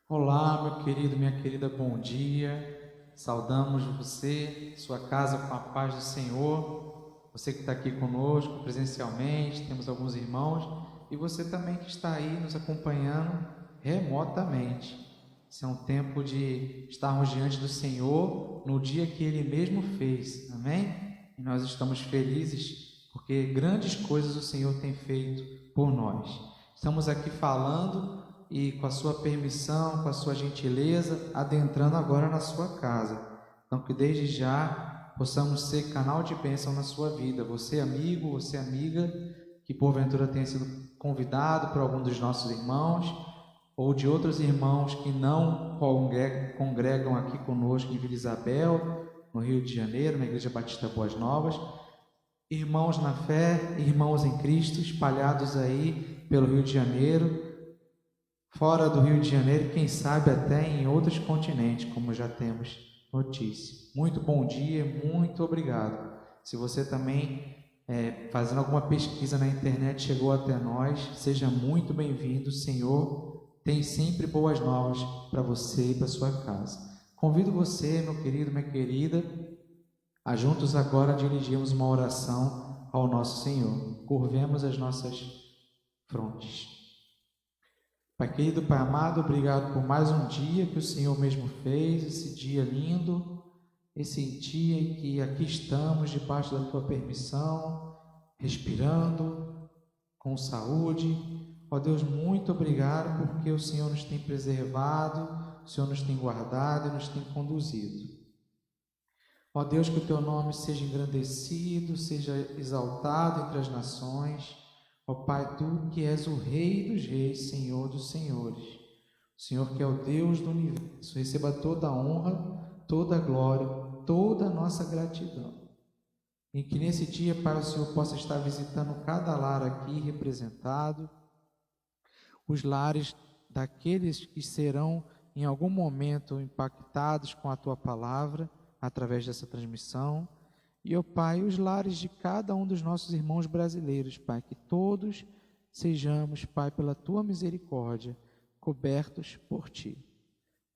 Olá, meu querido, minha querida, bom dia. Saudamos você, sua casa com a paz do Senhor. Você que está aqui conosco presencialmente, temos alguns irmãos, e você também que está aí nos acompanhando remotamente. Esse é um tempo de estarmos diante do Senhor no dia que Ele mesmo fez, amém? E nós estamos felizes porque grandes coisas o Senhor tem feito por nós. Estamos aqui falando e, com a sua permissão, com a sua gentileza, adentrando agora na sua casa. Então, que desde já possamos ser canal de bênção na sua vida. Você, amigo, você, amiga, que porventura tenha sido convidado por algum dos nossos irmãos ou de outros irmãos que não congregam aqui conosco em Vila Isabel, no Rio de Janeiro, na Igreja Batista Boas Novas. Irmãos na fé, irmãos em Cristo, espalhados aí pelo Rio de Janeiro, fora do Rio de Janeiro, quem sabe até em outros continentes, como já temos notícia. Muito bom dia, muito obrigado. Se você também, fazendo alguma pesquisa na internet, chegou até nós, seja muito bem-vindo. O Senhor tem sempre boas novas para você e para sua casa. Convido você, meu querido, minha querida, a juntos agora dirigirmos uma oração ao nosso Senhor. Curvemos as nossas frontes. Pai querido, Pai amado, obrigado por mais um dia que o Senhor mesmo fez, esse dia lindo, esse dia em que aqui estamos debaixo da Tua permissão, respirando, com saúde. Ó Deus, muito obrigado porque o Senhor nos tem preservado, o Senhor nos tem guardado e nos tem conduzido. Ó Deus, que o Teu nome seja engrandecido, seja exaltado entre as nações. Ó Pai, Tu que és o Rei dos reis, Senhor dos senhores, o Senhor que é o Deus do universo, receba toda a honra, toda a glória, toda a nossa gratidão. E que nesse dia, Pai, o Senhor possa estar visitando cada lar aqui representado, os lares daqueles que serão em algum momento impactados com a Tua palavra, através dessa transmissão. E, ó Pai, os lares de cada um dos nossos irmãos brasileiros, Pai, que todos sejamos, Pai, pela Tua misericórdia, cobertos por Ti.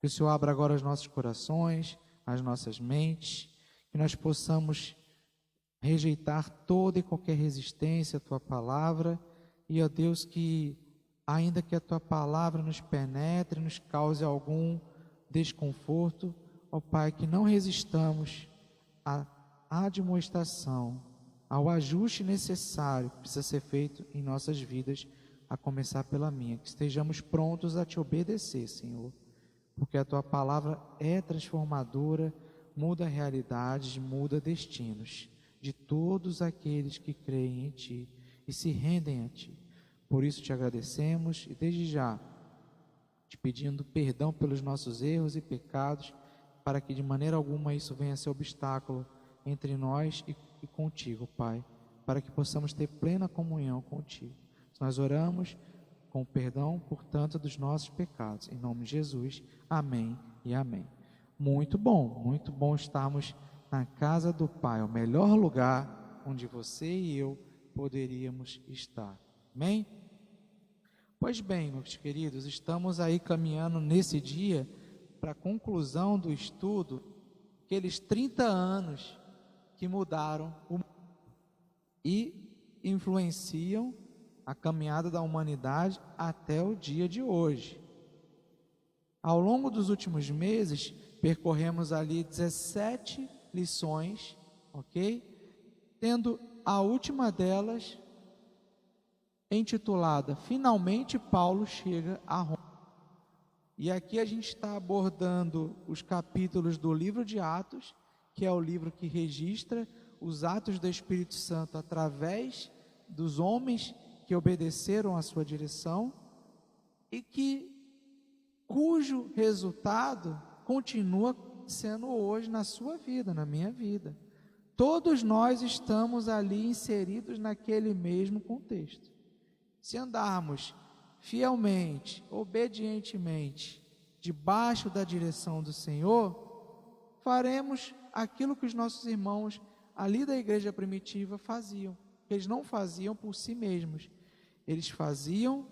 Que o Senhor abra agora os nossos corações, as nossas mentes, que nós possamos rejeitar toda e qualquer resistência à Tua palavra, e, ó Deus, que ainda que a Tua palavra nos penetre, nos cause algum desconforto, ó Pai, que não resistamos à admoestação, ao ajuste necessário que precisa ser feito em nossas vidas, a começar pela minha, que estejamos prontos a Te obedecer, Senhor, porque a Tua palavra é transformadora, muda realidades, muda destinos de todos aqueles que creem em Ti e se rendem a Ti. Por isso Te agradecemos e desde já Te pedindo perdão pelos nossos erros e pecados, para que de maneira alguma isso venha a ser obstáculo entre nós e contigo, Pai, para que possamos ter plena comunhão contigo. Nós oramos com perdão, portanto, dos nossos pecados. Em nome de Jesus, amém e amém. Muito bom estarmos na casa do Pai, o melhor lugar onde você e eu poderíamos estar. Amém? Pois bem, meus queridos, estamos aí caminhando nesse dia para a conclusão do estudo, aqueles 30 anos que mudaram o mundo e influenciam a caminhada da humanidade até o dia de hoje. Ao longo dos últimos meses, percorremos ali 17 lições, ok? Tendo a última delas intitulada Finalmente Paulo chega a Roma. E aqui a gente está abordando os capítulos do livro de Atos, que é o livro que registra os atos do Espírito Santo através dos homens que obedeceram à sua direção e cujo resultado continua sendo hoje na sua vida, na minha vida. Todos nós estamos ali inseridos naquele mesmo contexto. Se andarmos fielmente, obedientemente, debaixo da direção do Senhor, faremos aquilo que os nossos irmãos ali da igreja primitiva faziam. Eles não faziam por si mesmos, eles faziam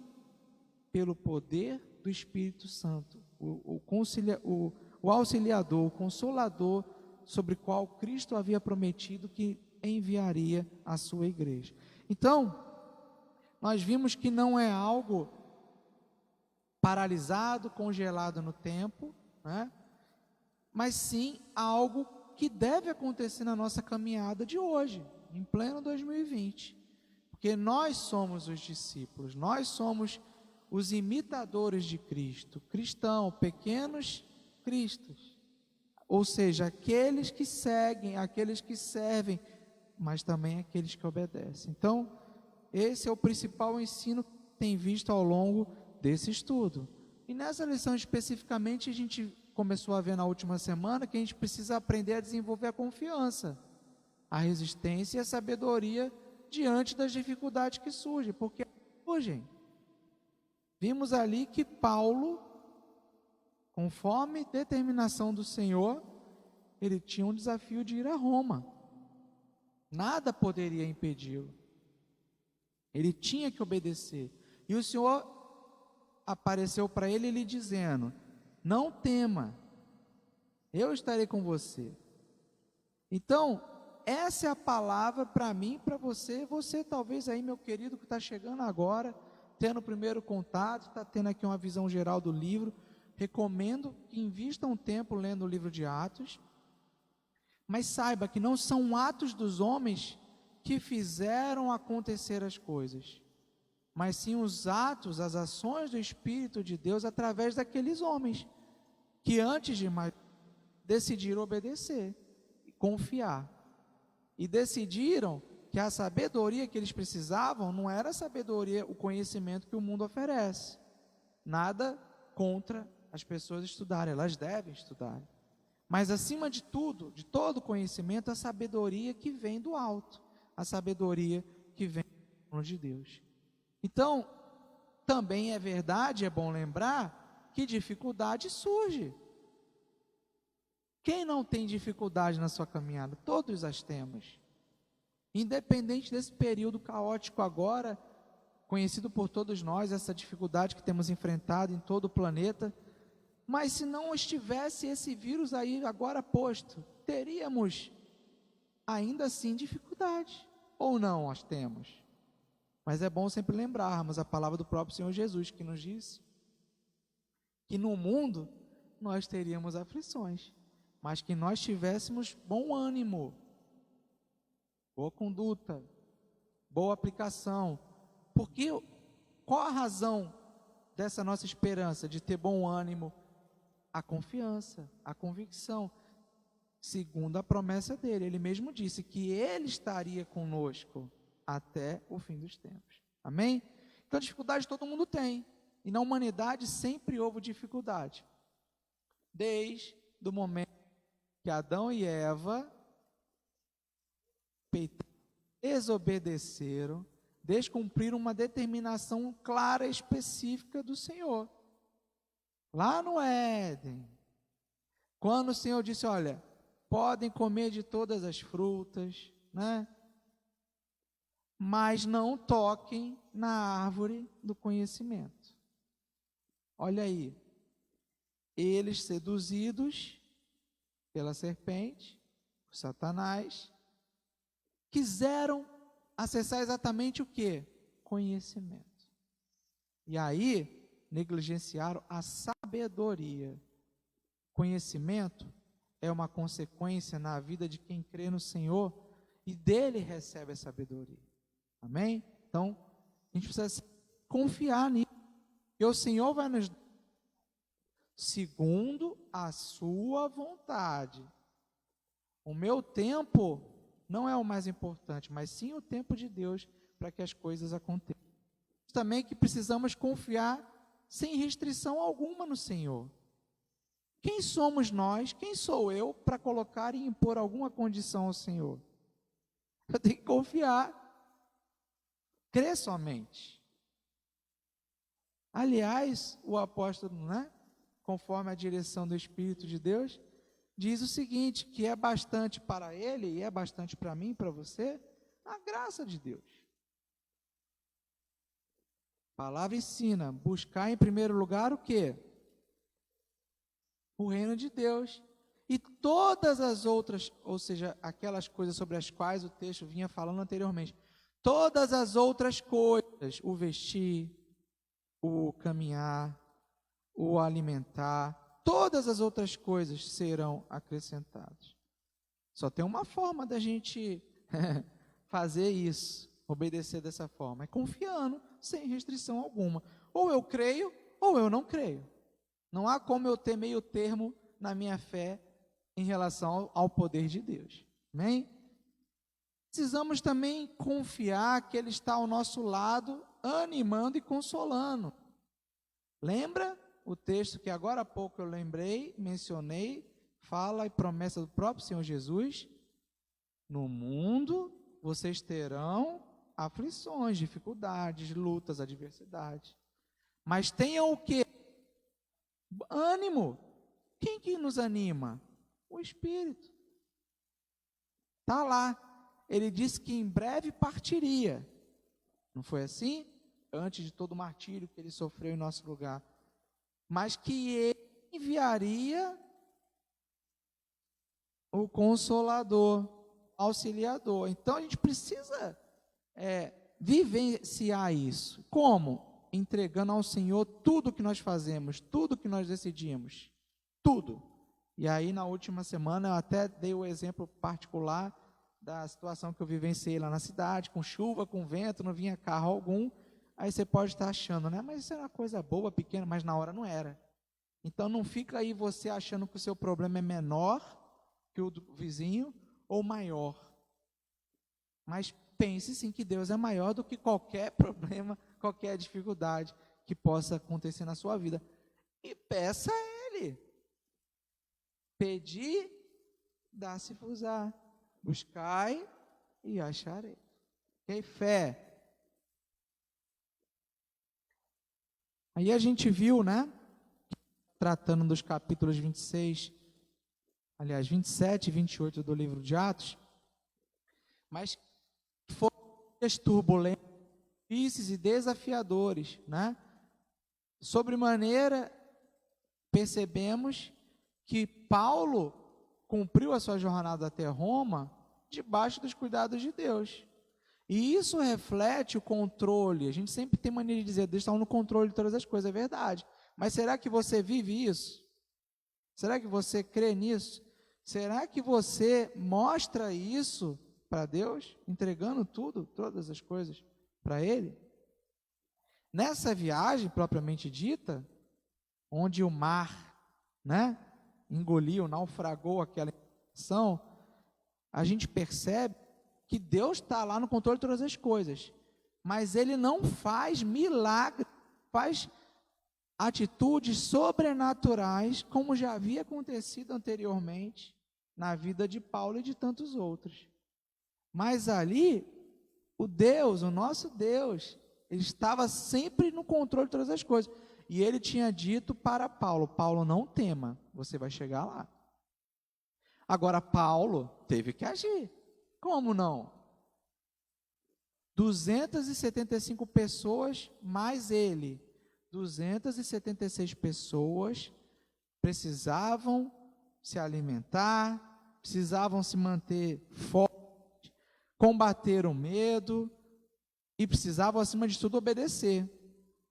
pelo poder do Espírito Santo, o auxiliador, o consolador, sobre o qual Cristo havia prometido que enviaria a sua igreja. Então, nós vimos que não é algo paralisado, congelado no tempo, né? Mas sim algo que deve acontecer na nossa caminhada de hoje, em pleno 2020. Porque nós somos os discípulos, nós somos os imitadores de Cristo, cristão, pequenos cristos, ou seja, aqueles que seguem, aqueles que servem, mas também aqueles que obedecem. Então, esse é o principal ensino que tem visto ao longo desse estudo. E nessa lição especificamente, a gente começou a ver na última semana que a gente precisa aprender a desenvolver a confiança, a resistência e a sabedoria diante das dificuldades que surgem, porque surgem. Vimos ali que Paulo, conforme determinação do Senhor, ele tinha um desafio de ir a Roma. Nada poderia impedi-lo. Ele tinha que obedecer. E o Senhor apareceu para ele lhe dizendo: não tema, eu estarei com você. Então, essa é a palavra para mim e para você. Você talvez aí, meu querido, que está chegando agora, tendo o primeiro contato, está tendo aqui uma visão geral do livro. Recomendo que invista um tempo lendo o livro de Atos, mas saiba que não são atos dos homens que fizeram acontecer as coisas, mas sim os atos, as ações do Espírito de Deus através daqueles homens, que antes de mais decidiram obedecer, confiar, e decidiram que a sabedoria que eles precisavam não era a sabedoria, o conhecimento que o mundo oferece. Nada contra as pessoas estudarem, elas devem estudar. Mas acima de tudo, de todo conhecimento, a sabedoria que vem do alto, a sabedoria que vem do trono de Deus. Então, também é verdade, é bom lembrar, que dificuldade surge. Quem não tem dificuldade na sua caminhada? Todos as temos. Independente desse período caótico agora, conhecido por todos nós, essa dificuldade que temos enfrentado em todo o planeta, mas se não estivesse esse vírus aí agora posto, teríamos ainda assim dificuldade, ou não nós temos? Mas é bom sempre lembrarmos a palavra do próprio Senhor Jesus, que nos disse que no mundo nós teríamos aflições, mas que nós tivéssemos bom ânimo, boa conduta, boa aplicação. Porque qual a razão dessa nossa esperança de ter bom ânimo? A confiança, a convicção, segundo a promessa dele. Ele mesmo disse que ele estaria conosco até o fim dos tempos. Amém? Então, dificuldade todo mundo tem. E na humanidade sempre houve dificuldade. Desde o momento que Adão e Eva desobedeceram, descumpriram uma determinação clara e específica do Senhor. Lá no Éden, quando o Senhor disse: olha, podem comer de todas as frutas, né? Mas não toquem na árvore do conhecimento. Olha aí, eles seduzidos pela serpente, por Satanás, quiseram acessar exatamente o que? Conhecimento. E aí, negligenciaram a sabedoria. Conhecimento é uma consequência na vida de quem crê no Senhor e dele recebe a sabedoria. Amém? Então, a gente precisa confiar nisso. E o Senhor vai nos dar segundo a sua vontade. O meu tempo não é o mais importante, mas sim o tempo de Deus para que as coisas aconteçam. Também que precisamos confiar sem restrição alguma no Senhor. Quem somos nós, quem sou eu para colocar e impor alguma condição ao Senhor? Eu tenho que confiar, crer somente. Aliás, o apóstolo, né, conforme a direção do Espírito de Deus, diz o seguinte, que é bastante para ele e é bastante para mim e para você, a graça de Deus. A palavra ensina, buscar em primeiro lugar o quê? o reino de Deus. E todas as outras, ou seja, aquelas coisas sobre as quais o texto vinha falando anteriormente, todas as outras coisas, o vestir, o caminhar, o alimentar, todas as outras coisas serão acrescentadas. Só tem uma forma da gente fazer isso, obedecer dessa forma, é confiando, sem restrição alguma. Ou eu creio, ou eu não creio. Não há como eu ter meio termo na minha fé em relação ao poder de Deus. Amém? Precisamos também confiar que Ele está ao nosso lado, animando e consolando. Lembra o texto que agora há pouco eu mencionei, fala e promessa do próprio Senhor Jesus? No mundo vocês terão aflições, dificuldades, lutas, adversidades. Mas tenham o quê? Ânimo. Quem que nos anima? O Espírito. Está lá. Ele disse que em breve partiria. Não foi assim? Antes de todo o martírio que ele sofreu em nosso lugar. Mas que ele enviaria o Consolador, Auxiliador. Então a gente precisa vivenciar isso. Como? Entregando ao Senhor tudo que nós fazemos, tudo que nós decidimos. Tudo. E aí na última semana eu até dei o exemplo particular da situação que eu vivenciei lá na cidade, com chuva, com vento, não vinha carro algum. Aí você pode estar achando, né? Mas isso era uma coisa boba, pequena, mas na hora não era. Então não fica aí você achando que o seu problema é menor que o do vizinho ou maior. Mas pense sim que Deus é maior do que qualquer problema, qualquer dificuldade que possa acontecer na sua vida. E peça a Ele. Pedi, dá-se-vos-á. Buscai e acharei. Ok? Fé. Aí a gente viu, né? Tratando dos capítulos 27 e 28 do livro de Atos. Mas foram dias turbulentos, difíceis e desafiadores, né? Sobremaneira, percebemos que Paulo cumpriu a sua jornada até Roma debaixo dos cuidados de Deus. E isso reflete o controle. A gente sempre tem mania de dizer, Deus está no controle de todas as coisas, é verdade. Mas será que você vive isso? Será que você crê nisso? Será que você mostra isso para Deus, entregando tudo, todas as coisas para Ele? Nessa viagem propriamente dita, onde o mar, né, engoliu, naufragou aquela embarcação, a gente percebe que Deus está lá no controle de todas as coisas, mas Ele não faz milagres, faz atitudes sobrenaturais, como já havia acontecido anteriormente na vida de Paulo e de tantos outros. Mas ali, o nosso Deus, Ele estava sempre no controle de todas as coisas. E Ele tinha dito para Paulo, Paulo, não tema, você vai chegar lá. Agora, Paulo teve que agir. Como não? 275 pessoas, mais ele. 276 pessoas precisavam se alimentar, precisavam se manter fortes, combater o medo e precisavam, acima de tudo, obedecer.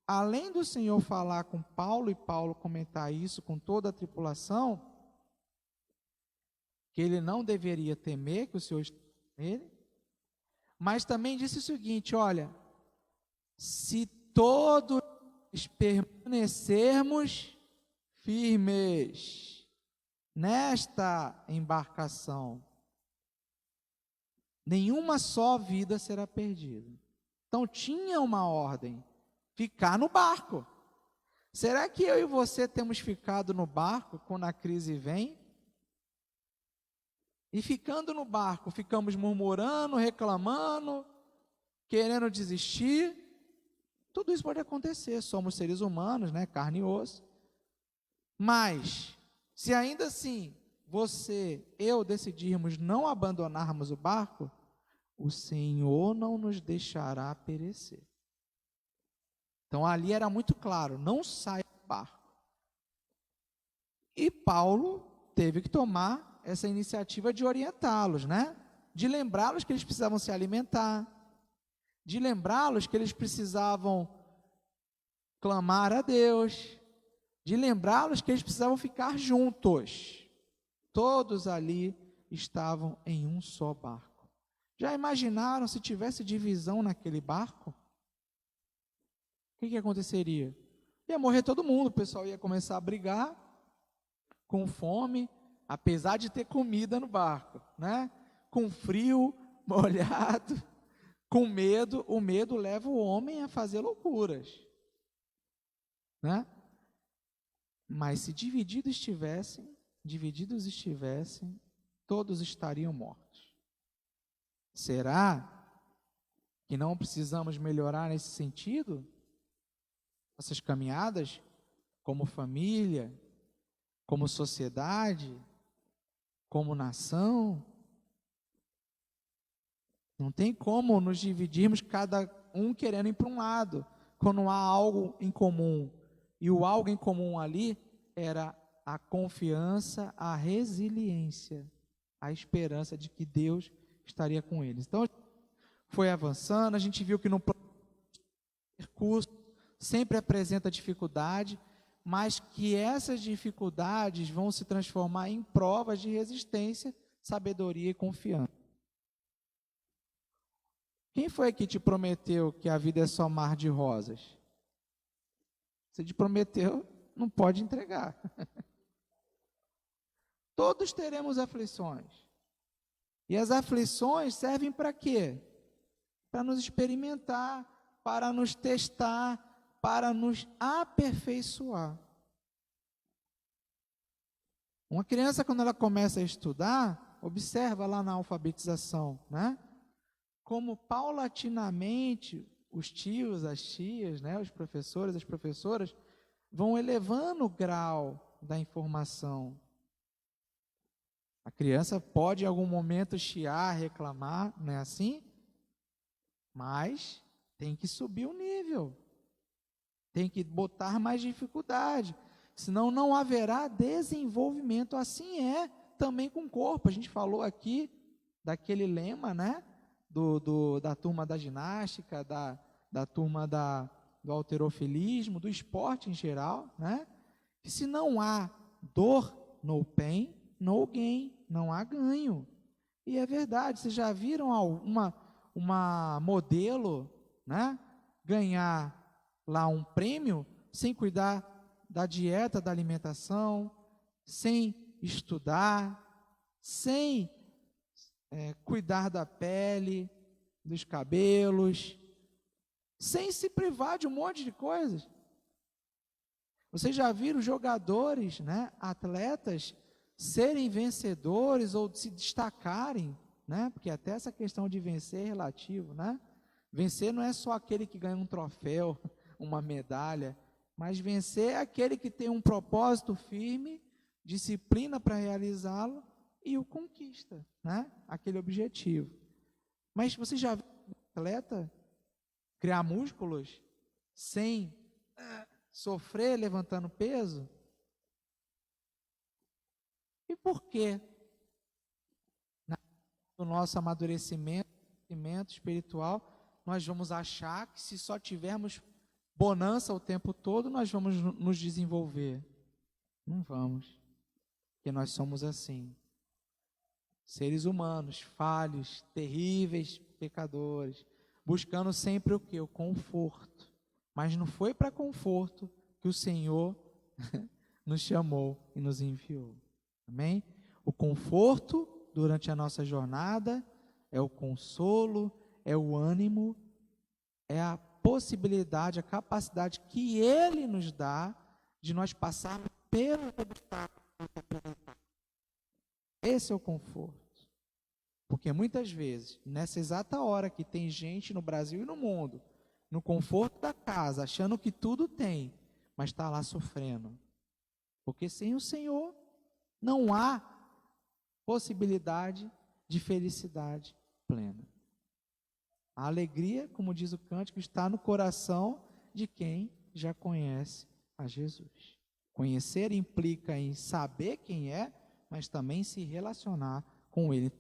Além do Senhor falar com Paulo e Paulo comentar isso com toda a tripulação, que ele não deveria temer, que o Senhor está com ele, mas também disse o seguinte, olha, se todos permanecermos firmes nesta embarcação, nenhuma só vida será perdida. Então tinha uma ordem, ficar no barco. Será que eu e você temos ficado no barco quando a crise vem? E ficando no barco, ficamos murmurando, reclamando, querendo desistir. Tudo isso pode acontecer, somos seres humanos, né? Carne e osso. Mas, se ainda assim, eu decidirmos não abandonarmos o barco, o Senhor não nos deixará perecer. Então ali era muito claro, não saia do barco. E Paulo teve que tomar essa iniciativa de orientá-los, né? De lembrá-los que eles precisavam se alimentar, de lembrá-los que eles precisavam clamar a Deus, de lembrá-los que eles precisavam ficar juntos. Todos ali estavam em um só barco. Já imaginaram se tivesse divisão naquele barco? O que aconteceria? Ia morrer todo mundo, o pessoal ia começar a brigar, com fome, apesar de ter comida no barco, né? Com frio, molhado, com medo. O medo leva o homem a fazer loucuras, né? Mas se divididos estivessem, todos estariam mortos. Será que não precisamos melhorar nesse sentido? Essas caminhadas, como família, como sociedade, como nação? Não tem como nos dividirmos, cada um querendo ir para um lado, quando há algo em comum. E o algo em comum ali era a confiança, a resiliência, a esperança de que Deus estaria com eles. Então, foi avançando, a gente viu que no percurso sempre apresenta dificuldade, mas que essas dificuldades vão se transformar em provas de resistência, sabedoria e confiança. Quem foi que te prometeu que a vida é só mar de rosas? Se te prometeu, não pode entregar. Todos teremos aflições. E as aflições servem para quê? Para nos experimentar, para nos testar, para nos aperfeiçoar. Uma criança, quando ela começa a estudar, observa lá na alfabetização, né? Como paulatinamente os tios, as tias, né, os professores, as professoras, vão elevando o grau da informação. A criança pode em algum momento chiar, reclamar, não é assim? Mas tem que subir o nível. Tem que botar mais dificuldade. Senão não haverá desenvolvimento. Assim é também com o corpo. A gente falou aqui daquele lema, né? Da turma da ginástica, da turma do halterofilismo, do esporte em geral, né? Que se não há dor, no pain, no gain, não há ganho. E é verdade, vocês já viram uma modelo, né, ganhar lá um prêmio sem cuidar da dieta, da alimentação, sem estudar, sem cuidar da pele, dos cabelos, sem se privar de um monte de coisas. Vocês já viram jogadores, né, atletas, serem vencedores ou se destacarem, né? Porque até essa questão de vencer é relativo, né? Vencer não é só aquele que ganha um troféu, uma medalha, mas vencer é aquele que tem um propósito firme, disciplina para realizá-lo e o conquista, né? Aquele objetivo. Mas você já viu um atleta criar músculos sem sofrer levantando peso? E por quê? No nosso amadurecimento espiritual, nós vamos achar que se só tivermos bonança o tempo todo, nós vamos nos desenvolver. Não vamos, porque nós somos assim. Seres humanos, falhos, terríveis, pecadores, buscando sempre o quê? O conforto. Mas não foi para conforto que o Senhor nos chamou e nos enviou. Amém? O conforto durante a nossa jornada é o consolo, é o ânimo, é a possibilidade, a capacidade que Ele nos dá de nós passarmos pelo obstáculo. Esse é o conforto. Porque muitas vezes, nessa exata hora que tem gente no Brasil e no mundo, no conforto da casa, achando que tudo tem, mas está lá sofrendo. Porque sem o Senhor não há possibilidade de felicidade plena. A alegria, como diz o cântico, está no coração de quem já conhece a Jesus. Conhecer implica em saber quem é, mas também se relacionar com ele.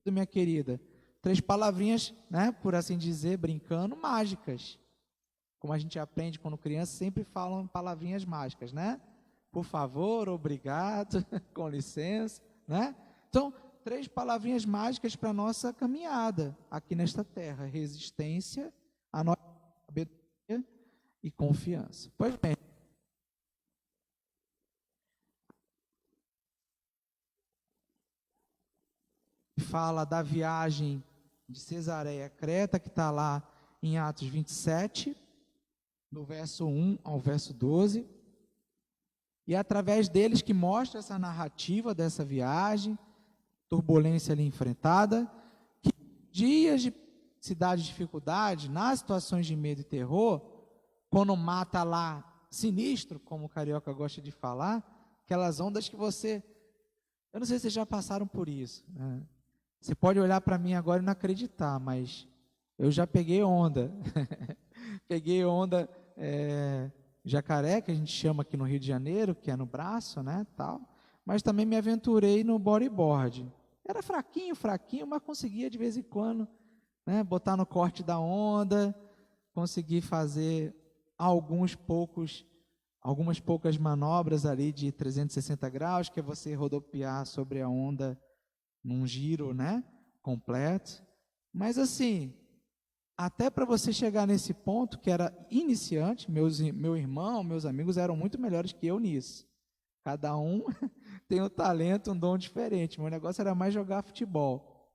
Minha querida, 3 palavrinhas, né, por assim dizer, brincando, mágicas. Como a gente aprende quando criança, sempre falam palavrinhas mágicas, né? Por favor, obrigado, com licença, né? Então, 3 palavrinhas mágicas para a nossa caminhada aqui nesta terra: resistência, a nossa sabedoria e confiança. Pois bem, fala da viagem de Cesareia a Creta, que está lá em Atos 27, do verso 1 ao verso 12, e é através deles que mostra essa narrativa dessa viagem, turbulência ali enfrentada, que dias de cidade de dificuldade, nas situações de medo e terror, quando mata lá sinistro, como o carioca gosta de falar, aquelas ondas que você, eu não sei se vocês já passaram por isso, né? Você pode olhar para mim agora e não acreditar, mas eu já peguei onda. Peguei onda jacaré, que a gente chama aqui no Rio de Janeiro, que é no braço, né, tal. Mas também me aventurei no bodyboard. Era fraquinho, mas conseguia de vez em quando, né, botar no corte da onda, consegui fazer algumas poucas manobras ali de 360 graus, que é você rodopiar sobre a onda num giro, né, completo. Mas assim, até para você chegar nesse ponto, que era iniciante, meu irmão, meus amigos eram muito melhores que eu nisso. Cada um tem um talento, um dom diferente. Meu negócio era mais jogar futebol.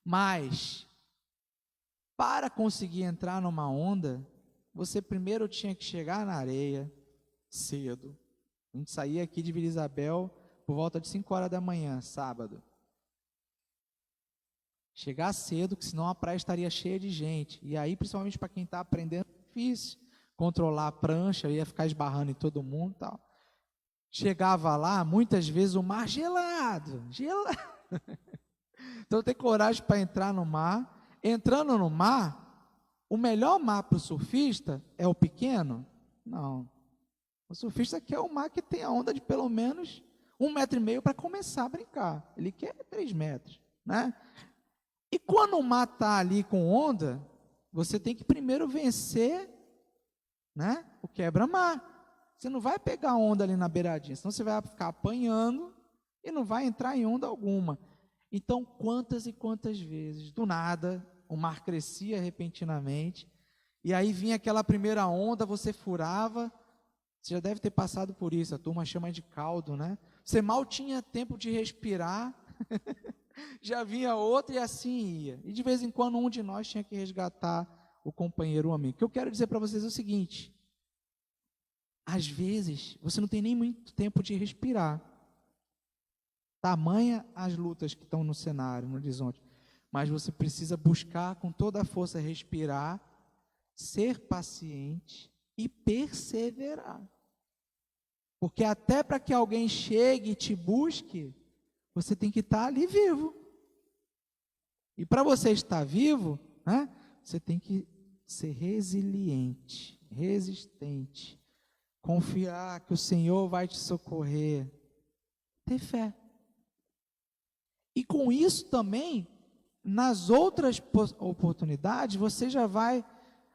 Mas, para conseguir entrar numa onda, você primeiro tinha que chegar na areia cedo. A gente saía aqui de Vila Isabel por volta de 5 horas da manhã, sábado. Chegar cedo, que senão a praia estaria cheia de gente. E aí, principalmente para quem está aprendendo, é difícil controlar a prancha, ia ficar esbarrando em todo mundo e tal. Chegava lá, muitas vezes o mar gelado. Então tem coragem para entrar no mar. Entrando no mar, o melhor mar para o surfista é o pequeno? Não. O surfista quer o mar que tem a onda de pelo menos 1,5 metro para começar a brincar. Ele quer 3 metros, né? E quando o mar está ali com onda, você tem que primeiro vencer, né, o quebra-mar. Você não vai pegar onda ali na beiradinha, senão você vai ficar apanhando e não vai entrar em onda alguma. Então, quantas e quantas vezes, do nada, o mar crescia repentinamente, e aí vinha aquela primeira onda, você furava, você já deve ter passado por isso, a turma chama de caldo, né? Você mal tinha tempo de respirar, já vinha outra e assim ia. E de vez em quando um de nós tinha que resgatar o companheiro, o amigo. O que eu quero dizer para vocês é o seguinte: às vezes você não tem nem muito tempo de respirar. Tamanha as lutas que estão no cenário, no horizonte. Mas você precisa buscar com toda a força respirar, ser paciente e perseverar. Porque até para que alguém chegue e te busque, você tem que estar ali vivo. E para você estar vivo, né, você tem que ser resiliente, resistente, confiar que o Senhor vai te socorrer, ter fé. E com isso também, nas outras oportunidades, você já vai,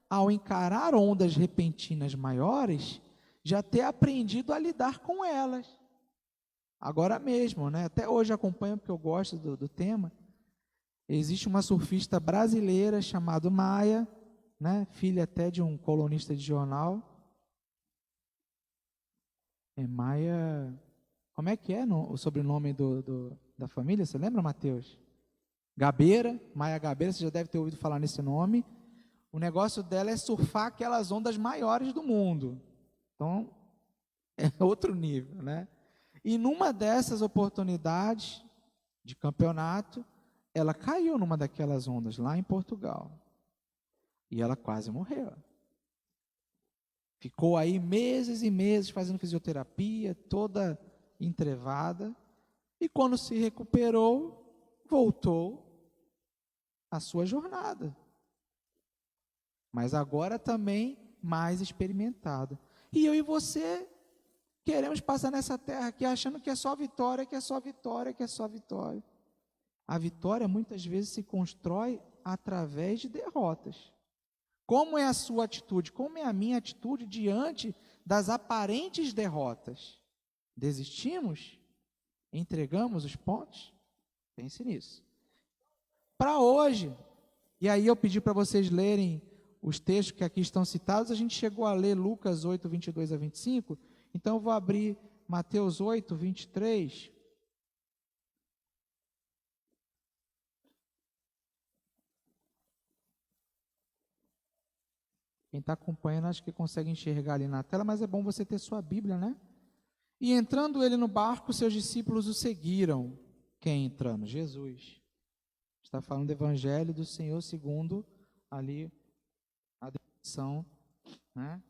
ao encarar ondas repentinas maiores, já ter aprendido a lidar com elas. Agora mesmo, né? Até hoje acompanho porque eu gosto do tema. Existe uma surfista brasileira chamada Maia, né? Filha até de um colunista de jornal. É Maia. Como é que é o sobrenome da família? Você lembra, Mateus? Gabeira, Maia Gabeira, você já deve ter ouvido falar nesse nome. O negócio dela é surfar aquelas ondas maiores do mundo. Então, é outro nível, né? E numa dessas oportunidades de campeonato, ela caiu numa daquelas ondas lá em Portugal. E ela quase morreu. Ficou aí meses e meses fazendo fisioterapia, toda entrevada. E quando se recuperou, voltou à sua jornada. Mas agora também mais experimentada. E eu e você queremos passar nessa terra aqui achando que é só vitória, que é só vitória, que é só vitória. A vitória muitas vezes se constrói através de derrotas. Como é a sua atitude? Como é a minha atitude diante das aparentes derrotas? Desistimos? Entregamos os pontos? Pense nisso. Para hoje, e aí eu pedi para vocês lerem os textos que aqui estão citados, a gente chegou a ler Lucas 8, 22 a 25, então eu vou abrir Mateus 8, 23. Quem está acompanhando, acho que consegue enxergar ali na tela, mas é bom você ter sua Bíblia, né? E entrando ele no barco, seus discípulos o seguiram. Quem entrando? Jesus. Está falando do Evangelho do Senhor segundo ali a descrição, né,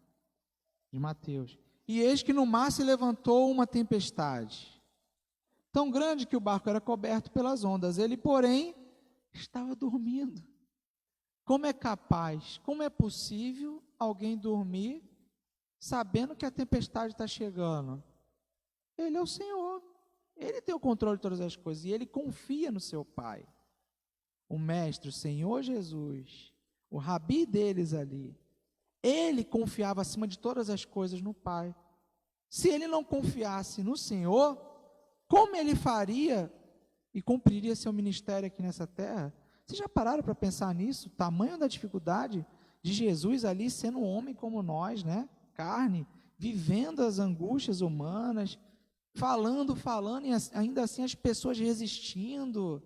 de Mateus. E eis que no mar se levantou uma tempestade, tão grande que o barco era coberto pelas ondas. Ele, porém, estava dormindo. Como é capaz, como é possível alguém dormir sabendo que a tempestade está chegando? Ele é o Senhor. Ele tem o controle de todas as coisas e ele confia no seu Pai. O Mestre, o Senhor Jesus, o Rabi deles ali, ele confiava acima de todas as coisas no Pai. Se ele não confiasse no Senhor, como ele faria e cumpriria seu ministério aqui nessa terra? Vocês já pararam para pensar nisso? O tamanho da dificuldade de Jesus ali sendo um homem como nós, né? Carne, vivendo as angústias humanas, falando, e ainda assim as pessoas resistindo.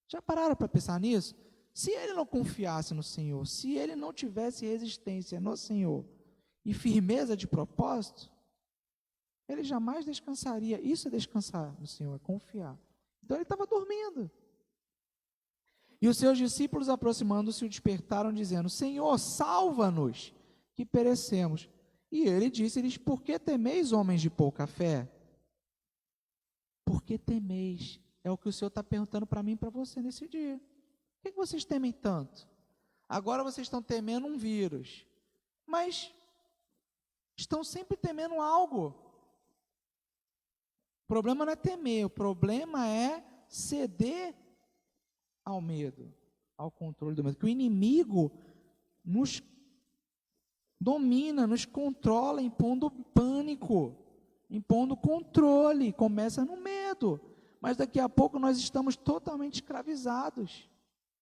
Já pararam para pensar nisso? Se ele não confiasse no Senhor, se ele não tivesse resistência no Senhor e firmeza de propósito, ele jamais descansaria. Isso é descansar no Senhor, é confiar. Então ele estava dormindo. E os seus discípulos, aproximando-se, o despertaram, dizendo: Senhor, salva-nos, que perecemos. E ele disse-lhes: Por que temeis, homens de pouca fé? Por que temeis? É o que o Senhor está perguntando para mim e para você nesse dia. Por que vocês temem tanto? Agora vocês estão temendo um vírus, mas estão sempre temendo algo. O problema não é temer, o problema é ceder ao medo, ao controle do medo. Que o inimigo nos domina, nos controla, impondo pânico, impondo controle. Começa no medo, mas daqui a pouco nós estamos totalmente escravizados,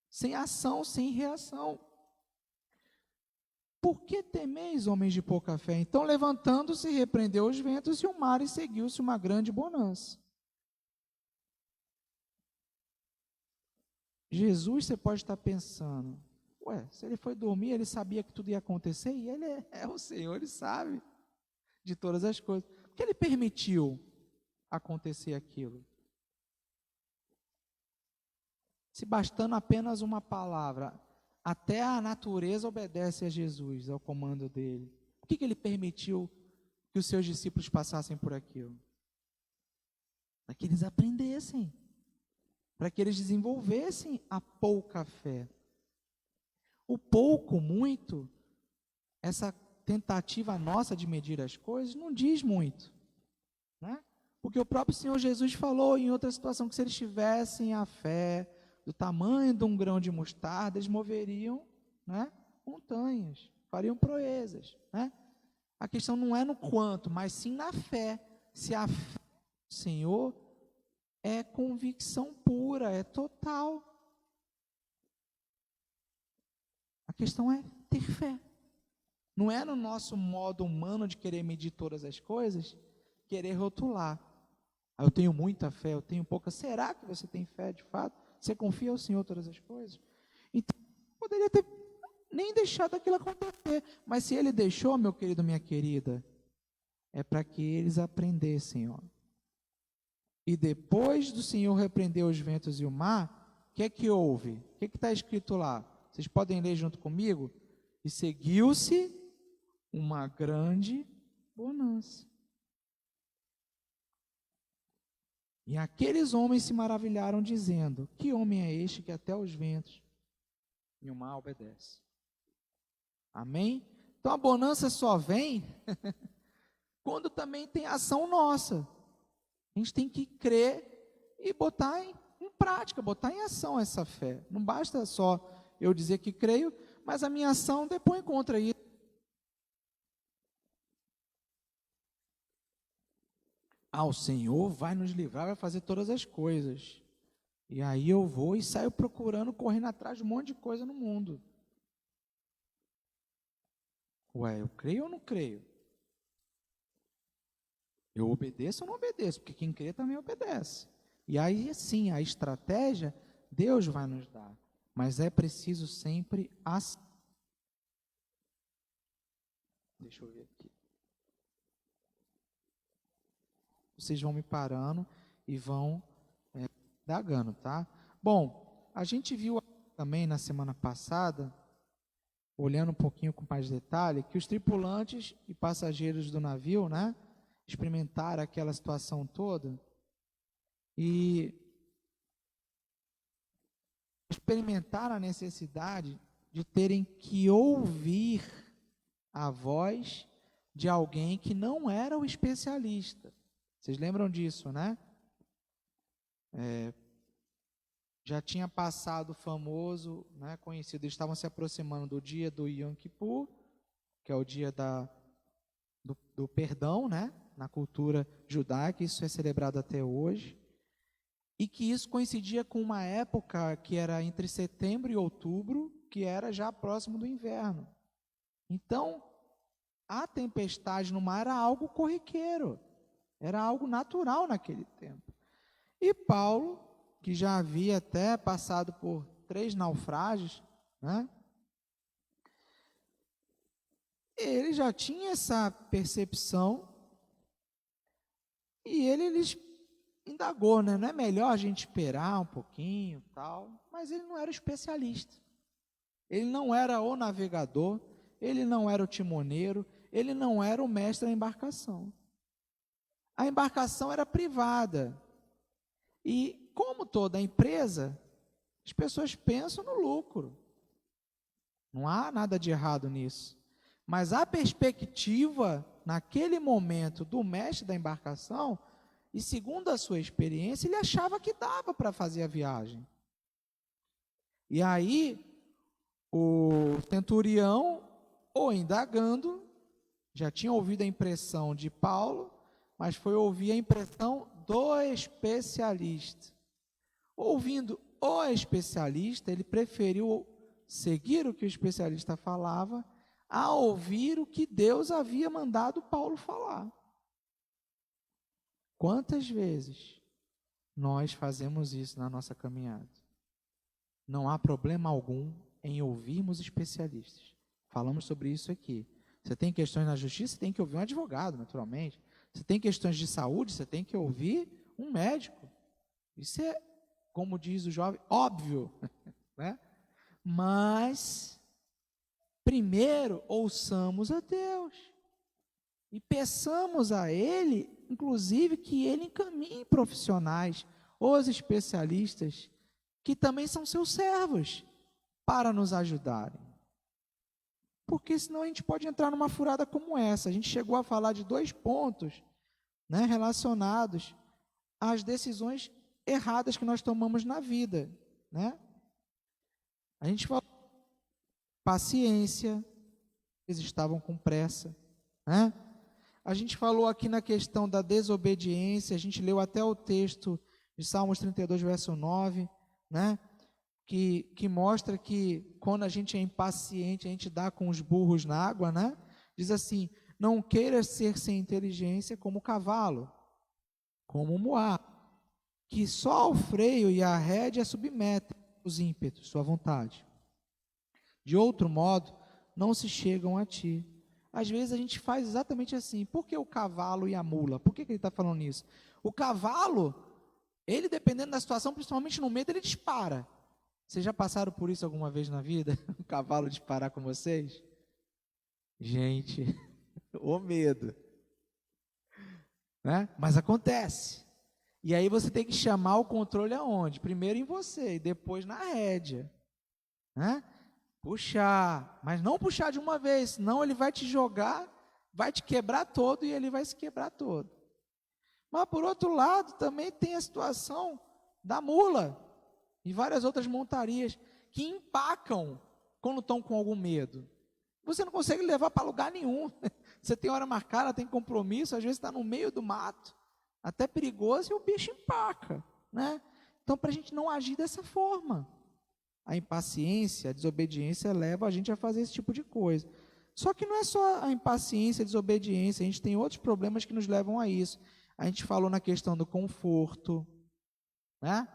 sem ação, sem reação. Por que temeis, homens de pouca fé? Então, levantando-se, repreendeu os ventos e o mar, e seguiu-se uma grande bonança. Jesus, você pode estar pensando, se ele foi dormir, ele sabia que tudo ia acontecer, e ele é o Senhor, ele sabe de todas as coisas. Por que ele permitiu acontecer aquilo? Se bastando apenas uma palavra, até a natureza obedece a Jesus, ao comando dele. Por que ele permitiu que os seus discípulos passassem por aquilo? Para que eles aprendessem, para que eles desenvolvessem a pouca fé. O pouco, muito, essa tentativa nossa de medir as coisas, não diz muito, né? Porque o próprio Senhor Jesus falou em outra situação, que se eles tivessem a fé do tamanho de um grão de mostarda, eles moveriam, né, montanhas, fariam proezas, né? A questão não é no quanto, mas sim na fé. Se a fé do Senhor é convicção pura, é total. A questão é ter fé. Não é no nosso modo humano de querer medir todas as coisas, querer rotular. Eu tenho muita fé, eu tenho pouca. Será que você tem fé de fato? Você confia ao Senhor todas as coisas? Então, poderia ter nem deixado aquilo acontecer. Mas se ele deixou, meu querido, minha querida, é para que eles aprendessem, ó. E depois do Senhor repreender os ventos e o mar, o que é que houve? O que está escrito lá? Vocês podem ler junto comigo? E seguiu-se uma grande bonança. E aqueles homens se maravilharam, dizendo: que homem é este que até os ventos e o mar obedece? Amém? Então a bonança só vem quando também tem ação nossa. A gente tem que crer e botar em prática, botar em ação essa fé. Não basta só eu dizer que creio, mas a minha ação depõe contra isso. O Senhor vai nos livrar, vai fazer todas as coisas. E aí eu vou e saio procurando, correndo atrás de um monte de coisa no mundo. Eu creio ou não creio? Eu obedeço ou não obedeço? Porque quem crê também obedece. E aí sim, a estratégia, Deus vai nos dar. Mas é preciso sempre Deixa eu ver aqui. Vocês vão me parando e vão indagando, tá? Bom, a gente viu também na semana passada, olhando um pouquinho com mais detalhe, que os tripulantes e passageiros do navio, né, experimentaram aquela situação toda e experimentaram a necessidade de terem que ouvir a voz de alguém que não era o especialista. Vocês lembram disso, né? Já tinha passado o famoso, né, conhecido, eles estavam se aproximando do dia do Yom Kippur, que é o dia do perdão, né, na cultura judaica, isso é celebrado até hoje, e que isso coincidia com uma época que era entre setembro e outubro, que era já próximo do inverno. Então, a tempestade no mar era algo corriqueiro, era algo natural naquele tempo. E Paulo, que já havia até passado por 3 naufrágios, né? Ele já tinha essa percepção e ele lhes indagou, né? Não é melhor a gente esperar um pouquinho, tal? Mas ele não era o especialista. Ele não era o navegador, ele não era o timoneiro, ele não era o mestre da embarcação. A embarcação era privada. E como toda empresa, as pessoas pensam no lucro. Não há nada de errado nisso. Mas a perspectiva, naquele momento, do mestre da embarcação, e segundo a sua experiência, ele achava que dava para fazer a viagem. E aí, o centurião, ou indagando, já tinha ouvido a impressão de Paulo, mas foi ouvir a impressão do especialista. Ouvindo o especialista, ele preferiu seguir o que o especialista falava a ouvir o que Deus havia mandado Paulo falar. Quantas vezes nós fazemos isso na nossa caminhada? Não há problema algum em ouvirmos especialistas. Falamos sobre isso aqui. Você tem questões na justiça, você tem que ouvir um advogado, naturalmente. Você tem questões de saúde, você tem que ouvir um médico. Isso é, como diz o jovem, óbvio, né? Mas, primeiro, ouçamos a Deus. E peçamos a Ele, inclusive, que Ele encaminhe profissionais, os especialistas, que também são seus servos, para nos ajudarem. Porque senão a gente pode entrar numa furada como essa. A gente chegou a falar de 2 pontos, né, relacionados às decisões erradas que nós tomamos na vida, né? A gente falou paciência, eles estavam com pressa, né? A gente falou aqui na questão da desobediência, a gente leu até o texto de Salmos 32, verso 9, né? Que mostra que quando a gente é impaciente, a gente dá com os burros na água, né? Diz assim: não queira ser sem inteligência como o cavalo, como o moá, que só ao freio e à rédea submetem os ímpetos, sua vontade. De outro modo, não se chegam a ti. Às vezes a gente faz exatamente assim. Por que o cavalo e a mula? Por que ele está falando isso? O cavalo, ele dependendo da situação, principalmente no medo, ele dispara. Vocês já passaram por isso alguma vez na vida? O cavalo disparar com vocês? Gente, o medo. Né? Mas acontece. E aí você tem que chamar o controle aonde? Primeiro em você e depois na rédea. Né? Puxar, mas não puxar de uma vez, senão ele vai te jogar vai te quebrar todo e ele vai se quebrar todo. Mas, por outro lado, também tem a situação da mula e várias outras montarias que empacam quando estão com algum medo. Você não consegue levar para lugar nenhum. Você tem hora marcada, tem compromisso, às vezes está no meio do mato, até perigoso, e o bicho empaca, né? Então, para a gente não agir dessa forma. A impaciência, a desobediência leva a gente a fazer esse tipo de coisa. Só que não é só a impaciência, a desobediência, a gente tem outros problemas que nos levam a isso. A gente falou na questão do conforto, né?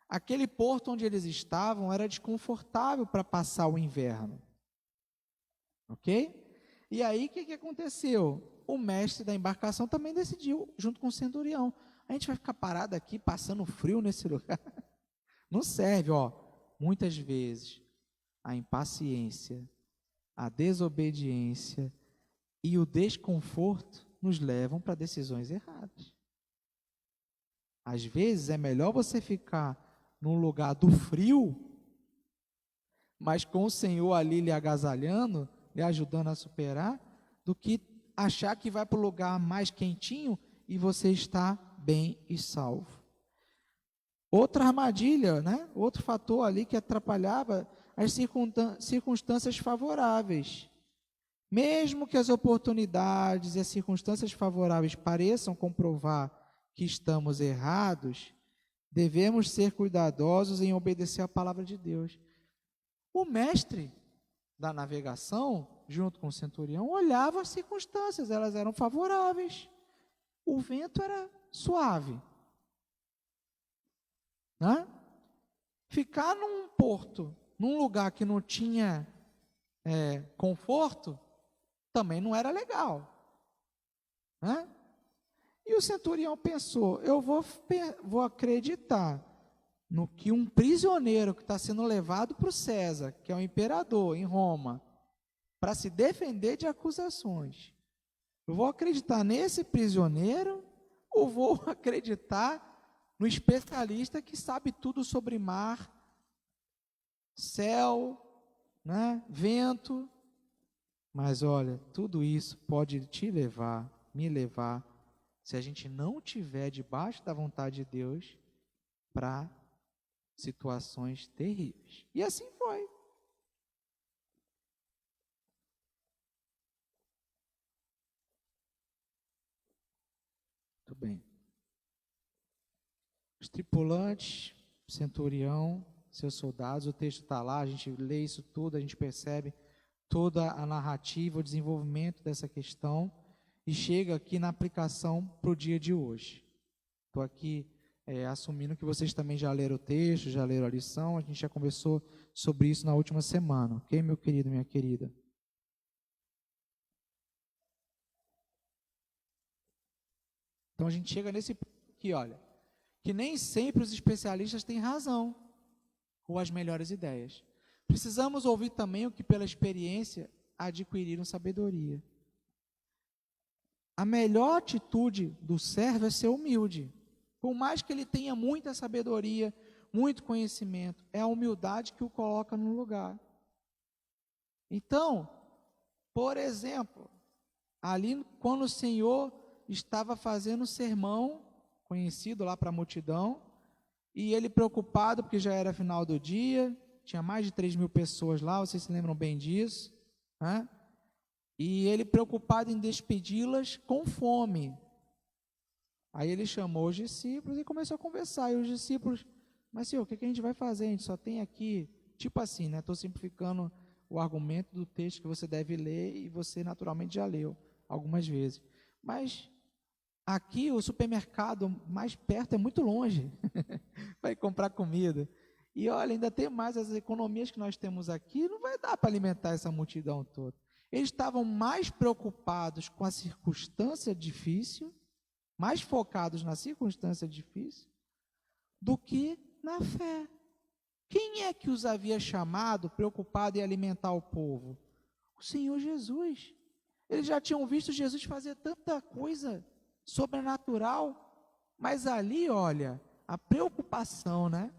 Aquele porto onde eles estavam era desconfortável para passar o inverno. Ok? E aí, o que aconteceu? O mestre da embarcação também decidiu, junto com o centurião, a gente vai ficar parado aqui, passando frio nesse lugar? Não serve, ó. Muitas vezes, a impaciência, a desobediência e o desconforto nos levam para decisões erradas. Às vezes, é melhor você ficar num lugar do frio, mas com o Senhor ali lhe agasalhando, lhe ajudando a superar, do que achar que vai para o lugar mais quentinho e você está bem e salvo. Outra armadilha, né? Outro fator ali que atrapalhava as circunstâncias favoráveis. Mesmo que as oportunidades e as circunstâncias favoráveis pareçam comprovar que estamos errados, devemos ser cuidadosos em obedecer a palavra de Deus. O mestre da navegação, junto com o centurião, olhava as circunstâncias, elas eram favoráveis. O vento era suave. Né? Ficar num porto, num lugar que não tinha conforto, também não era legal. Né? E o centurião pensou, eu vou acreditar no que um prisioneiro que está sendo levado para o César, que é o imperador em Roma, para se defender de acusações. Eu vou acreditar nesse prisioneiro ou vou acreditar no especialista que sabe tudo sobre mar, céu, né, vento? Mas olha, tudo isso pode te levar, me levar, se a gente não estiver debaixo da vontade de Deus, para situações terríveis. E assim foi. Muito bem. Os tripulantes, centurião, seus soldados, o texto está lá, a gente lê isso tudo, a gente percebe toda a narrativa, o desenvolvimento dessa questão, e chega aqui na aplicação para o dia de hoje. Estou aqui assumindo que vocês também já leram o texto, já leram a lição, a gente já conversou sobre isso na última semana, ok, meu querido, minha querida? Então a gente chega nesse ponto aqui, olha, que nem sempre os especialistas têm razão, ou as melhores ideias. Precisamos ouvir também o que pela experiência adquiriram sabedoria. A melhor atitude do servo é ser humilde. Por mais que ele tenha muita sabedoria, muito conhecimento, é a humildade que o coloca no lugar. Então, por exemplo, ali quando o Senhor estava fazendo o sermão, conhecido lá para a multidão, e ele preocupado, porque já era final do dia, tinha mais de 3.000 pessoas lá, vocês se lembram bem disso, né? E ele preocupado em despedi-las com fome. Aí ele chamou os discípulos e começou a conversar, e os discípulos, mas Senhor, o que a gente vai fazer? A gente só tem aqui, tipo assim, né? Estou simplificando o argumento do texto que você deve ler, e você naturalmente já leu algumas vezes. Mas aqui o supermercado mais perto é muito longe, vai comprar comida. E olha, ainda tem mais, as economias que nós temos aqui, não vai dar para alimentar essa multidão toda. Eles estavam mais preocupados com a circunstância difícil, mais focados na circunstância difícil, do que na fé. Quem é que os havia chamado, preocupado em alimentar o povo? O Senhor Jesus. Eles já tinham visto Jesus fazer tanta coisa sobrenatural, mas ali, olha, a preocupação, né,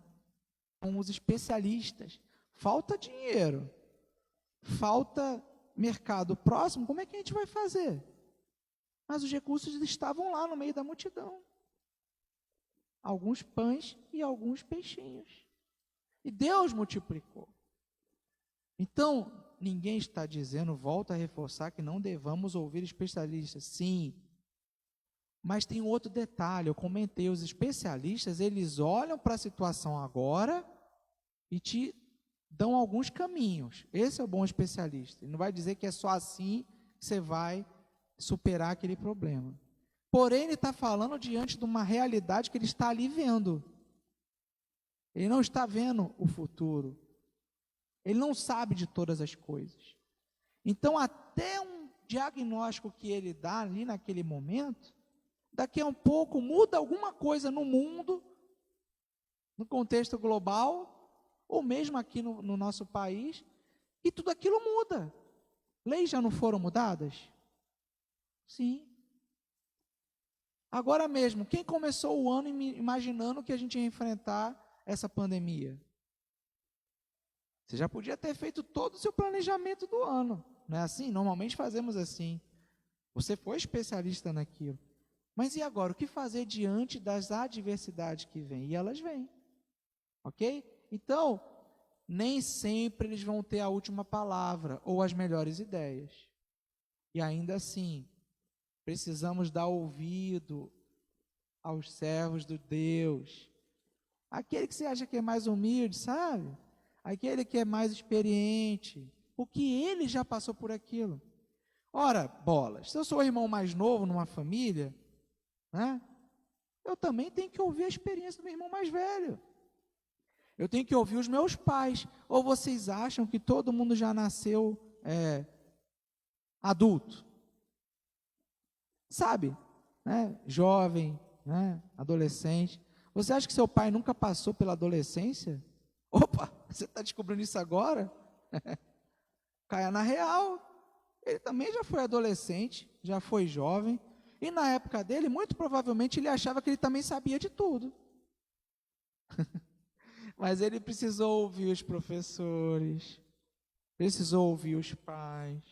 com os especialistas, falta dinheiro, falta mercado próximo, como é que a gente vai fazer? Mas os recursos estavam lá no meio da multidão. Alguns pães e alguns peixinhos. E Deus multiplicou. Então, ninguém está dizendo, volta a reforçar, que não devamos ouvir especialistas. Sim. Mas tem outro detalhe, eu comentei, os especialistas, eles olham para a situação agora e te dão alguns caminhos. Esse é o bom especialista. Ele não vai dizer que é só assim que você vai superar aquele problema. Porém, ele está falando diante de uma realidade que ele está ali vendo. Ele não está vendo o futuro. Ele não sabe de todas as coisas. Então, até um diagnóstico que ele dá ali naquele momento, daqui a um pouco muda alguma coisa no mundo, no contexto global, ou mesmo aqui no nosso país, e tudo aquilo muda. Leis já não foram mudadas? Sim. Agora mesmo, quem começou o ano imaginando que a gente ia enfrentar essa pandemia? Você já podia ter feito todo o seu planejamento do ano, não é assim? Normalmente fazemos assim. Você foi especialista naquilo. Mas e agora? O que fazer diante das adversidades que vêm? E elas vêm. Ok? Então, nem sempre eles vão ter a última palavra ou as melhores ideias. E ainda assim, precisamos dar ouvido aos servos do Deus. Aquele que você acha que é mais humilde, sabe? Aquele que é mais experiente. Porque ele já passou por aquilo. Ora, bolas, se eu sou o irmão mais novo numa família, né? Eu também tenho que ouvir a experiência do meu irmão mais velho. Eu tenho que ouvir os meus pais. Ou vocês acham que todo mundo já nasceu adulto? Sabe? Né? Jovem, né? Adolescente. Você acha que seu pai nunca passou pela adolescência? Opa, você está descobrindo isso agora? Caia na real. Ele também já foi adolescente, já foi jovem. E na época dele, muito provavelmente, ele achava que ele também sabia de tudo. Mas ele precisou ouvir os professores, precisou ouvir os pais,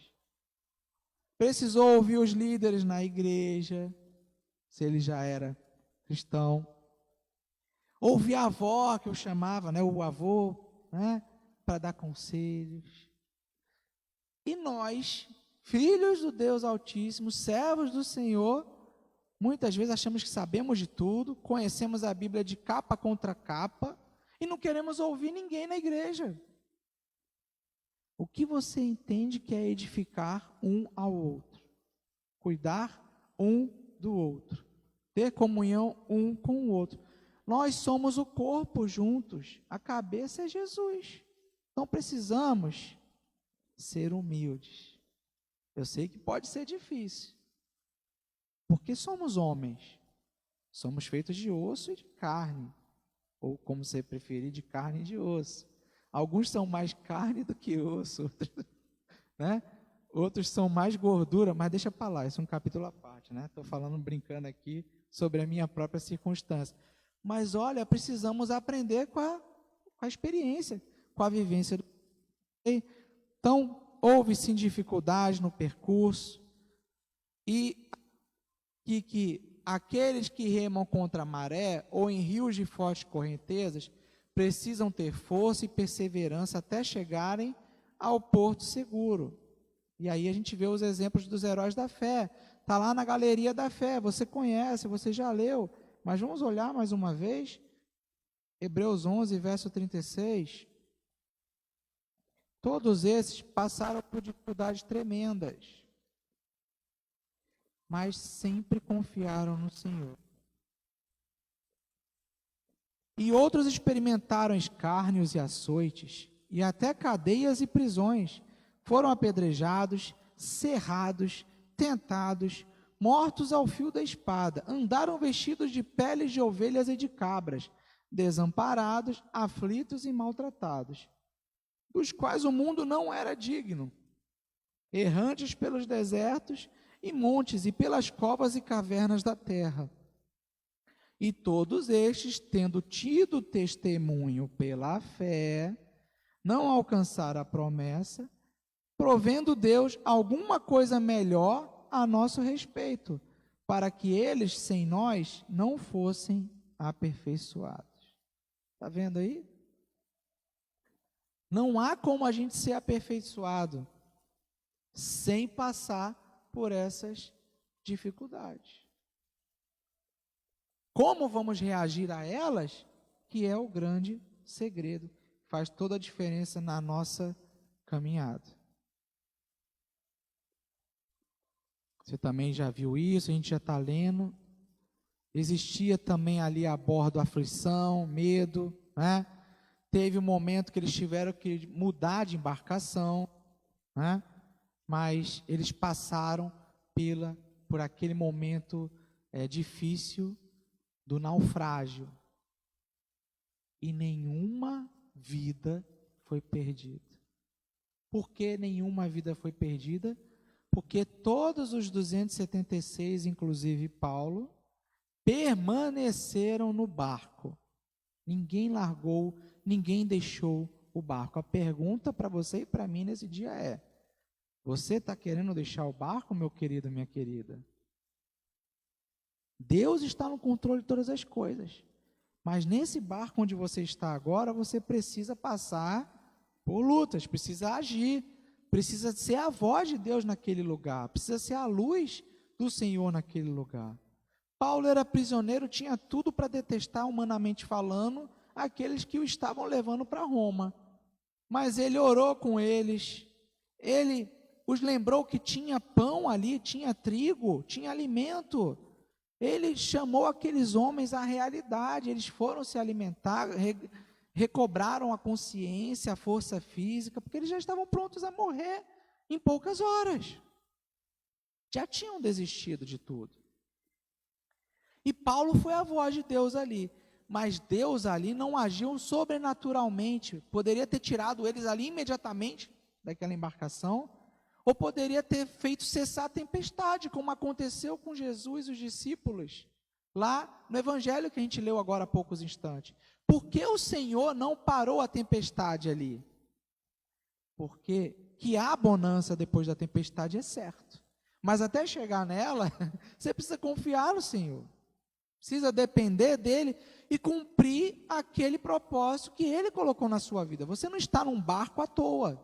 precisou ouvir os líderes na igreja, se ele já era cristão. Ouvir a avó, que eu chamava, né, o avô, né, para dar conselhos. E nós, filhos do Deus Altíssimo, servos do Senhor, muitas vezes achamos que sabemos de tudo, conhecemos a Bíblia de capa contra capa, e não queremos ouvir ninguém na igreja. O que você entende que é edificar um ao outro? Cuidar um do outro. Ter comunhão um com o outro. Nós somos o corpo juntos. A cabeça é Jesus. Então precisamos ser humildes. Eu sei que pode ser difícil. Porque somos homens. Somos feitos de osso e de carne. Ou como você preferir, de carne e de osso. Alguns são mais carne do que osso, né? Outros são mais gordura, mas deixa para lá, isso é um capítulo à parte, né? Estou falando, brincando aqui sobre a minha própria circunstância. Mas olha, precisamos aprender com a experiência, com a vivência. Então, houve sim dificuldade no percurso, e que aqueles que remam contra a maré ou em rios de fortes correntezas precisam ter força e perseverança até chegarem ao porto seguro. E aí a gente vê os exemplos dos heróis da fé. Está lá na galeria da fé, você conhece, você já leu, mas vamos olhar mais uma vez. Hebreus 11, verso 36. Todos esses passaram por dificuldades tremendas, mas sempre confiaram no Senhor. E outros experimentaram escárnios e açoites, e até cadeias e prisões. Foram apedrejados, cerrados, tentados, mortos ao fio da espada. Andaram vestidos de peles de ovelhas e de cabras, desamparados, aflitos e maltratados, dos quais o mundo não era digno. Errantes pelos desertos e montes, e pelas covas e cavernas da terra. E todos estes, tendo tido testemunho pela fé, não alcançaram a promessa, provendo Deus alguma coisa melhor, a nosso respeito, para que eles, sem nós, não fossem aperfeiçoados. Está vendo aí? Não há como a gente ser aperfeiçoado sem passar por essas dificuldades. Como vamos reagir a elas, que é o grande segredo, faz toda a diferença na nossa caminhada. Você também já viu isso, a gente já está lendo. Existia também ali a bordo aflição, medo, né? Teve um momento que eles tiveram que mudar de embarcação, né? Mas eles passaram por aquele momento difícil do naufrágio. E nenhuma vida foi perdida. Por que nenhuma vida foi perdida? Porque todos os 276, inclusive Paulo, permaneceram no barco. Ninguém largou, ninguém deixou o barco. A pergunta para você e para mim nesse dia é: você está querendo deixar o barco, meu querido, minha querida? Deus está no controle de todas as coisas. Mas nesse barco onde você está agora, você precisa passar por lutas, precisa agir, precisa ser a voz de Deus naquele lugar, precisa ser a luz do Senhor naquele lugar. Paulo era prisioneiro, tinha tudo para detestar, humanamente falando, aqueles que o estavam levando para Roma. Mas ele orou com eles, ele os lembrou que tinha pão ali, tinha trigo, tinha alimento. Ele chamou aqueles homens à realidade, eles foram se alimentar, recobraram a consciência, a força física, porque eles já estavam prontos a morrer em poucas horas. Já tinham desistido de tudo. E Paulo foi a voz de Deus ali, mas Deus ali não agiu sobrenaturalmente, poderia ter tirado eles ali imediatamente daquela embarcação, ou poderia ter feito cessar a tempestade, como aconteceu com Jesus e os discípulos, lá no evangelho que a gente leu agora há poucos instantes. Por que o Senhor não parou a tempestade ali? Porque que há bonança depois da tempestade é certo. Mas até chegar nela, você precisa confiar no Senhor. Precisa depender dele e cumprir aquele propósito que ele colocou na sua vida. Você não está num barco à toa.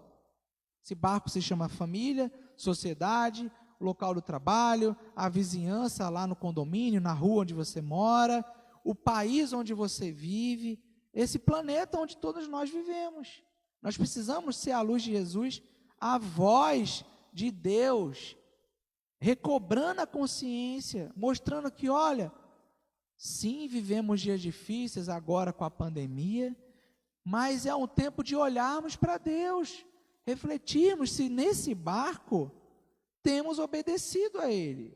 Esse barco se chama família, sociedade, o local do trabalho, a vizinhança lá no condomínio, na rua onde você mora, o país onde você vive, esse planeta onde todos nós vivemos. Nós precisamos ser a luz de Jesus, a voz de Deus, recobrando a consciência, mostrando que, olha, sim, vivemos dias difíceis agora com a pandemia, mas é um tempo de olharmos para Deus, refletirmos se nesse barco temos obedecido a Ele.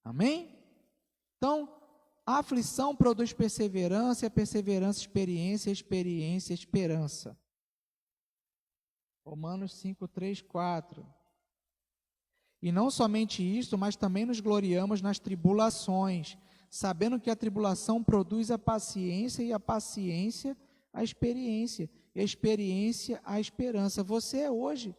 Amém? Então, a aflição produz perseverança, e a perseverança, experiência, a experiência, esperança. Romanos 5, 3, 4. E não somente isto, mas também nos gloriamos nas tribulações, sabendo que a tribulação produz a paciência, e a paciência a experiência, e a experiência a esperança. Você hoje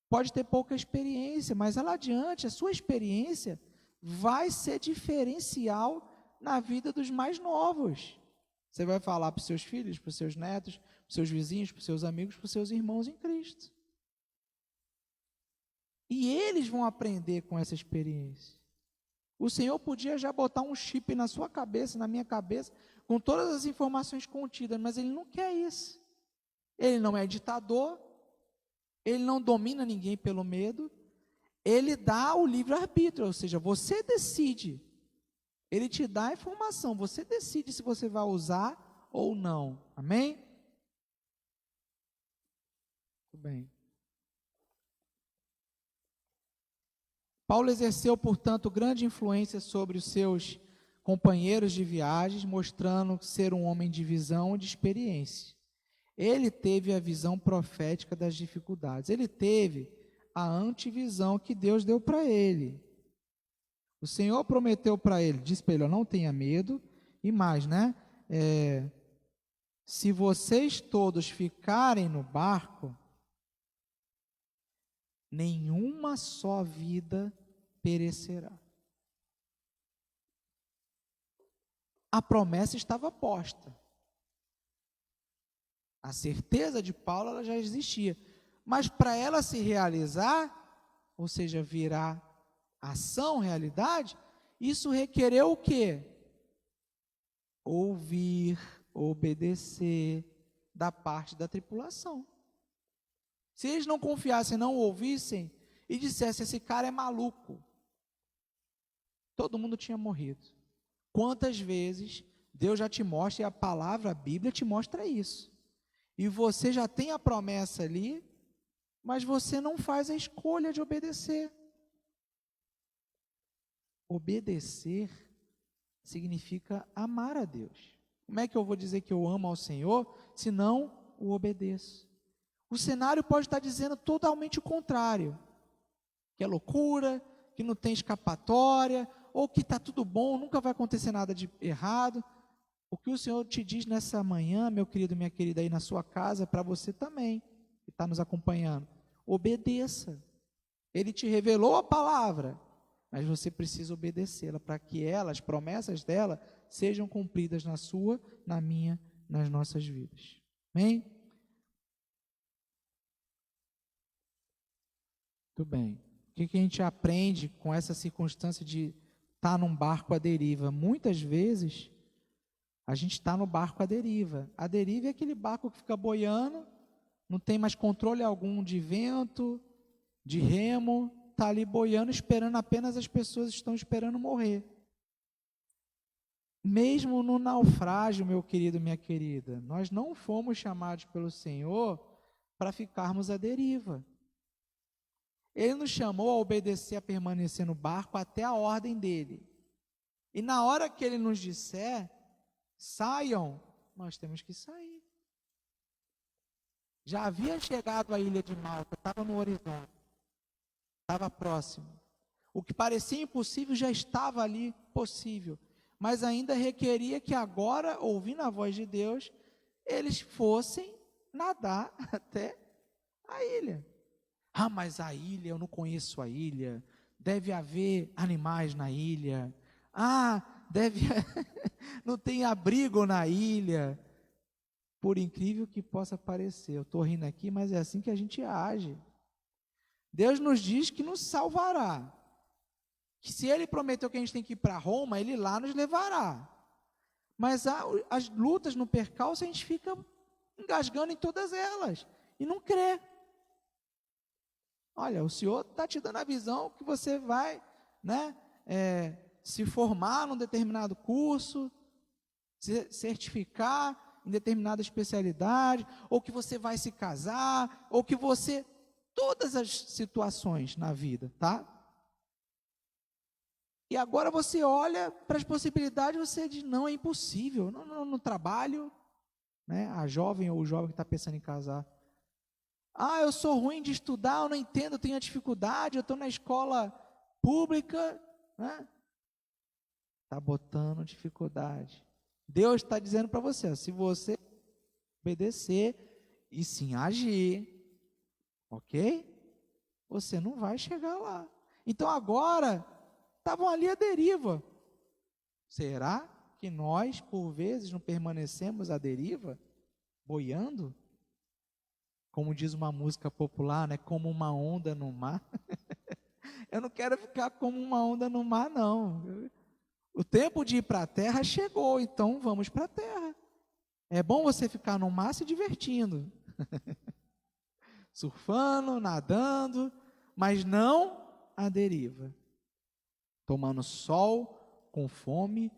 pode ter pouca experiência, mas lá adiante a sua experiência vai ser diferencial na vida dos mais novos. Você vai falar para os seus filhos, para os seus netos, para os seus vizinhos, para os seus amigos, para os seus irmãos em Cristo. E eles vão aprender com essa experiência. O Senhor podia já botar um chip na sua cabeça, na minha cabeça, com todas as informações contidas, mas Ele não quer isso. Ele não é ditador, Ele não domina ninguém pelo medo, Ele dá o livre-arbítrio, ou seja, você decide. Ele te dá a informação, você decide se você vai usar ou não. Amém? Muito bem. Paulo exerceu, portanto, grande influência sobre os seus companheiros de viagens, mostrando ser um homem de visão e de experiência. Ele teve a visão profética das dificuldades. Ele teve a antivisão que Deus deu para ele. O Senhor prometeu para ele, disse para ele, não tenha medo, e mais, né? Se vocês todos ficarem no barco, nenhuma só vida perecerá. A promessa estava posta. A certeza de Paulo ela já existia. Mas para ela se realizar, ou seja, virar ação, realidade, isso requereu o quê? Ouvir, obedecer da parte da tripulação. Se eles não confiassem, não ouvissem e dissessem, esse cara é maluco, todo mundo tinha morrido. Quantas vezes Deus já te mostra, e a palavra, a Bíblia te mostra isso. E você já tem a promessa ali, mas você não faz a escolha de obedecer. Obedecer significa amar a Deus. Como é que eu vou dizer que eu amo ao Senhor, se não o obedeço? O cenário pode estar dizendo totalmente o contrário, que é loucura, que não tem escapatória, ou que está tudo bom, nunca vai acontecer nada de errado. O que o Senhor te diz nessa manhã, meu querido, minha querida, aí na sua casa, para você também, que está nos acompanhando, obedeça. Ele te revelou a palavra, mas você precisa obedecê-la, para que ela, as promessas dela, sejam cumpridas na sua, na minha, nas nossas vidas. Amém? Muito bem. O que a gente aprende com essa circunstância de estar num barco à deriva? Muitas vezes, a gente está no barco à deriva. A deriva é aquele barco que fica boiando, não tem mais controle algum de vento, de remo, está ali boiando, esperando apenas as pessoas estão esperando morrer. Mesmo no naufrágio, meu querido, minha querida, nós não fomos chamados pelo Senhor para ficarmos à deriva. Ele nos chamou a obedecer, a permanecer no barco até a ordem dele. E na hora que ele nos disser, saiam, nós temos que sair. Já havia chegado à ilha de Malta, estava no horizonte, estava próximo. O que parecia impossível já estava ali possível, mas ainda requeria que agora, ouvindo a voz de Deus, eles fossem nadar até a ilha. Ah, mas a ilha, eu não conheço a ilha, deve haver animais na ilha, não tem abrigo na ilha. Por incrível que possa parecer, eu estou rindo aqui, mas é assim que a gente age. Deus nos diz que nos salvará, que se Ele prometeu que a gente tem que ir para Roma, Ele lá nos levará. Mas as lutas no percalço, a gente fica engasgando em todas elas, e não crê. Olha, o Senhor está te dando a visão que você vai, se formar num determinado curso, se certificar em determinada especialidade, ou que você vai se casar, ou que você... Todas as situações na vida, tá? E agora você olha para as possibilidades, você diz, não, é impossível, no trabalho, né? A jovem ou o jovem que está pensando em casar. Eu sou ruim de estudar, eu não entendo, eu tenho dificuldade, eu estou na escola pública, né? Está botando dificuldade. Deus está dizendo para você, se você obedecer e sim agir, ok? Você não vai chegar lá. Então agora, estavam ali à deriva. Será que nós, por vezes, não permanecemos à deriva, boiando? Como diz uma música popular, né? Como uma onda no mar. Eu não quero ficar como uma onda no mar, não. O tempo de ir para a terra chegou, então vamos para a terra. É bom você ficar no mar se divertindo. Surfando, nadando, mas não à deriva. Tomando sol, com fome,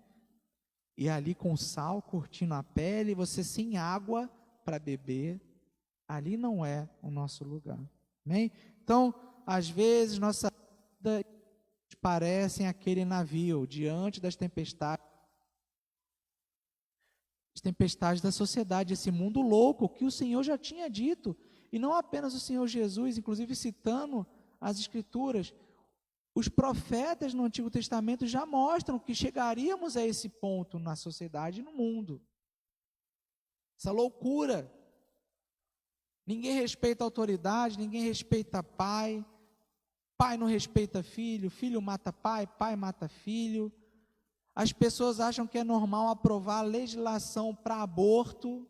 e ali com sal, curtindo a pele, você sem água para beber. Ali não é o nosso lugar. Amém? Então, às vezes, nossa vida parece aquele navio diante das tempestades da sociedade, esse mundo louco que o Senhor já tinha dito, e não apenas o Senhor Jesus, inclusive citando as Escrituras, os profetas no Antigo Testamento já mostram que chegaríamos a esse ponto na sociedade e no mundo. Essa loucura. Ninguém respeita a autoridade, ninguém respeita pai, pai não respeita filho, filho mata pai, pai mata filho. As pessoas acham que é normal aprovar legislação para aborto,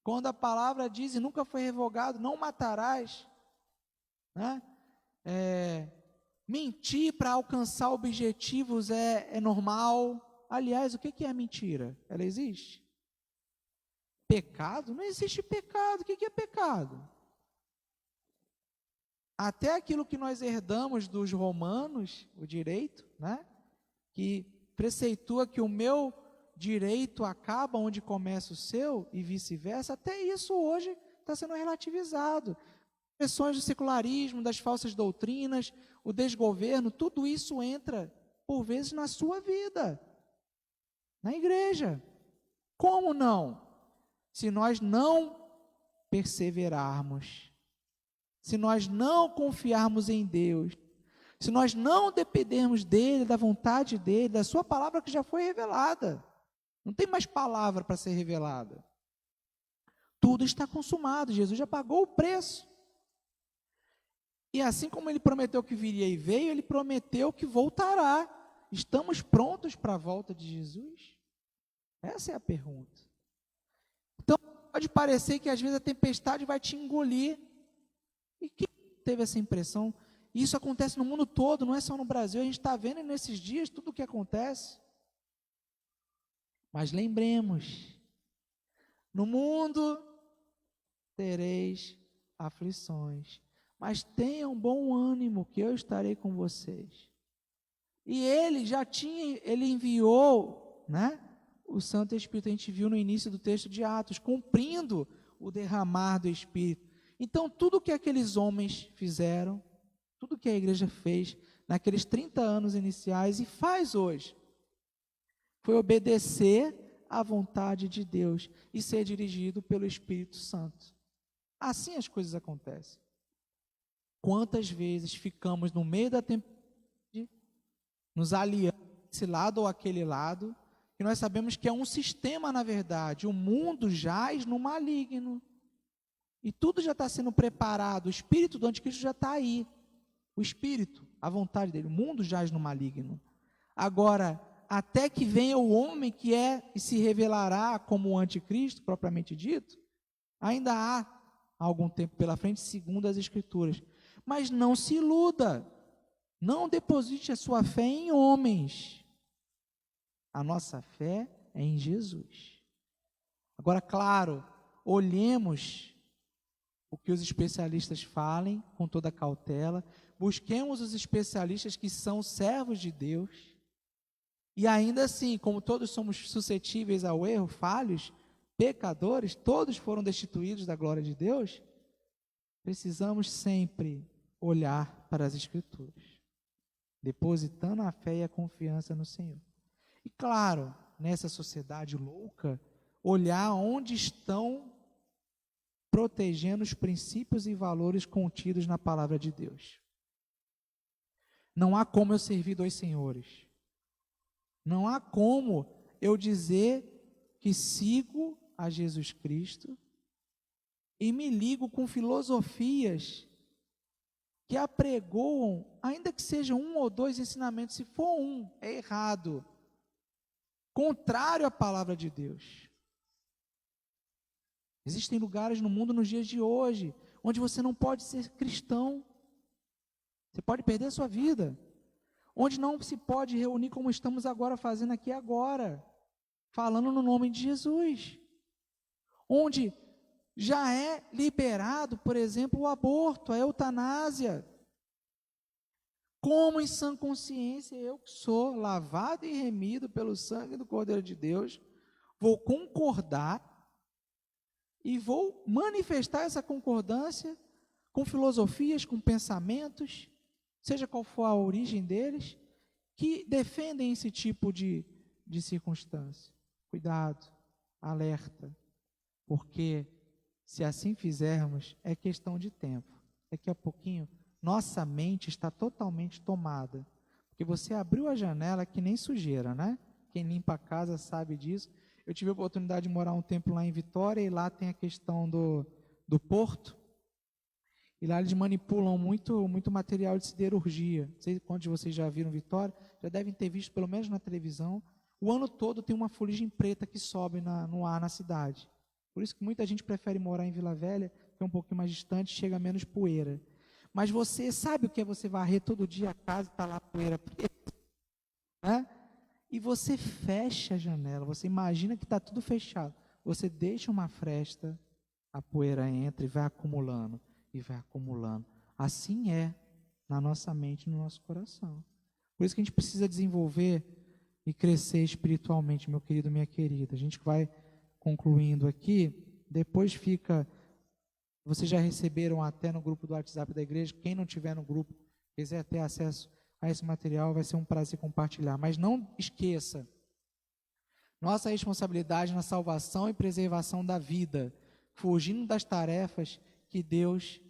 quando a palavra diz, e nunca foi revogado, não matarás, né? Mentir para alcançar objetivos é normal. Aliás, o que é mentira? Ela existe? Pecado? Não existe pecado. O que é pecado? Até aquilo que nós herdamos dos romanos, o direito, né? Que preceitua que o meu direito acaba onde começa o seu e vice-versa, até isso hoje está sendo relativizado. Pressões do secularismo, das falsas doutrinas, o desgoverno, tudo isso entra, por vezes, na sua vida, na igreja. Como não? Se nós não perseverarmos, se nós não confiarmos em Deus, se nós não dependermos dEle, da vontade dEle, da sua palavra que já foi revelada, não tem mais palavra para ser revelada. Tudo está consumado, Jesus já pagou o preço. E assim como Ele prometeu que viria e veio, Ele prometeu que voltará. Estamos prontos para a volta de Jesus? Essa é a pergunta. Então, pode parecer que às vezes a tempestade vai te engolir. E quem teve essa impressão? Isso acontece no mundo todo, não é só no Brasil. A gente está vendo nesses dias tudo o que acontece. Mas lembremos, no mundo tereis aflições, mas tenham bom ânimo, que eu estarei com vocês. E ele enviou, né, o Santo Espírito, a gente viu no início do texto de Atos, cumprindo o derramar do Espírito. Então, tudo que aqueles homens fizeram, tudo que a igreja fez naqueles 30 anos iniciais e faz hoje, foi obedecer à vontade de Deus e ser dirigido pelo Espírito Santo. Assim as coisas acontecem. Quantas vezes ficamos no meio da tempestade, nos aliando esse lado ou aquele lado, e nós sabemos que é um sistema, na verdade. O mundo jaz no maligno. E tudo já está sendo preparado. O espírito do anticristo já está aí. O espírito, a vontade dele. O mundo jaz no maligno. Agora, até que venha o homem que é e se revelará como o anticristo, propriamente dito, ainda há algum tempo pela frente, segundo as Escrituras. Mas não se iluda. Não deposite a sua fé em homens. A nossa fé é em Jesus. Agora, claro, olhemos o que os especialistas falem com toda cautela, busquemos os especialistas que são servos de Deus, e ainda assim, como todos somos suscetíveis ao erro, falhos, pecadores, todos foram destituídos da glória de Deus, precisamos sempre olhar para as Escrituras, depositando a fé e a confiança no Senhor. E claro, nessa sociedade louca, olhar onde estão protegendo os princípios e valores contidos na palavra de Deus. Não há como eu servir dois senhores. Não há como eu dizer que sigo a Jesus Cristo e me ligo com filosofias que apregoam, ainda que seja um ou dois ensinamentos, se for um, é errado, contrário à palavra de Deus. Existem lugares no mundo nos dias de hoje, onde você não pode ser cristão, você pode perder a sua vida, onde não se pode reunir como estamos agora fazendo aqui agora, falando no nome de Jesus, onde já é liberado, por exemplo, o aborto, a eutanásia. Como em sã consciência eu que sou lavado e remido pelo sangue do Cordeiro de Deus, vou concordar e vou manifestar essa concordância com filosofias, com pensamentos, seja qual for a origem deles, que defendem esse tipo de circunstância. Cuidado, alerta, porque se assim fizermos, é questão de tempo. Daqui a pouquinho, nossa mente está totalmente tomada, porque você abriu a janela que nem sujeira, né? Quem limpa a casa sabe disso. Eu tive a oportunidade de morar um tempo lá em Vitória, e lá tem a questão do porto, E lá eles manipulam muito material de siderurgia. Não sei quantos de vocês já viram Vitória, já devem ter visto pelo menos na televisão. O ano todo tem uma fuligem preta que sobe no ar na cidade. Por isso que muita gente prefere morar em Vila Velha, que é um pouquinho mais distante, chega menos poeira. Mas você sabe o que é você varrer todo dia a casa e está lá poeira preta? Né? E você fecha a janela, você imagina que está tudo fechado. Você deixa uma fresta, a poeira entra e vai acumulando. E vai acumulando. Assim é na nossa mente, no nosso coração. Por isso que a gente precisa desenvolver e crescer espiritualmente, meu querido, minha querida. A gente vai concluindo aqui, depois fica, vocês já receberam até no grupo do WhatsApp da igreja, quem não tiver no grupo, quiser ter acesso a esse material, vai ser um prazer compartilhar. Mas não esqueça, nossa responsabilidade na salvação e preservação da vida, fugindo das tarefas que Deus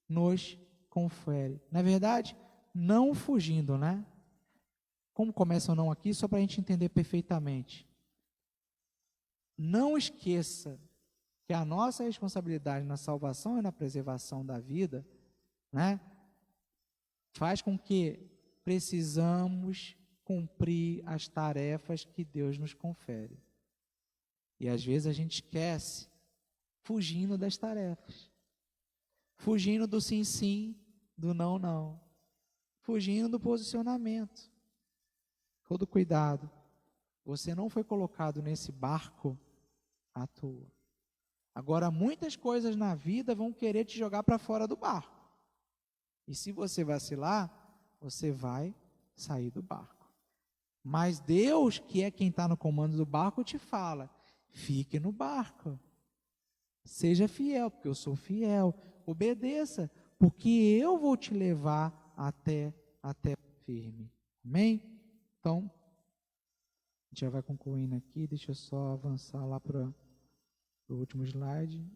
nos confere. Na verdade, não fugindo, né? Como começa ou não aqui, só para a gente entender perfeitamente. Não esqueça que a nossa responsabilidade na salvação e na preservação da vida, né, faz com que precisamos cumprir as tarefas que Deus nos confere. E às vezes a gente esquece, fugindo das tarefas. Fugindo do sim, sim, do não, não. Fugindo do posicionamento. Todo cuidado. Você não foi colocado nesse barco à toa. Agora, muitas coisas na vida vão querer te jogar para fora do barco. E se você vacilar, você vai sair do barco. Mas Deus, que é quem está no comando do barco, te fala, fique no barco. Seja fiel, porque eu sou fiel. Obedeça, porque eu vou te levar até firme. Amém? Então, a gente já vai concluindo aqui. Deixa eu só avançar lá para o último slide.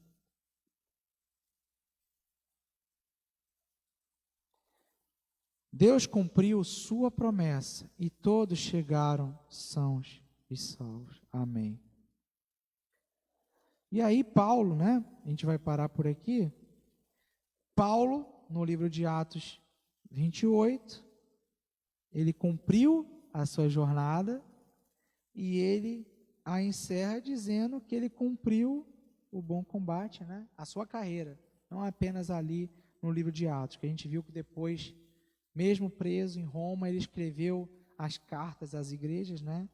Deus cumpriu sua promessa e todos chegaram sãos e salvos. Amém. E aí Paulo, né? A gente vai parar por aqui. Paulo, no livro de Atos 28, ele cumpriu a sua jornada e ele a encerra dizendo que ele cumpriu o bom combate, né? A sua carreira, não apenas ali no livro de Atos, que a gente viu que depois, mesmo preso em Roma, ele escreveu as cartas às igrejas, né?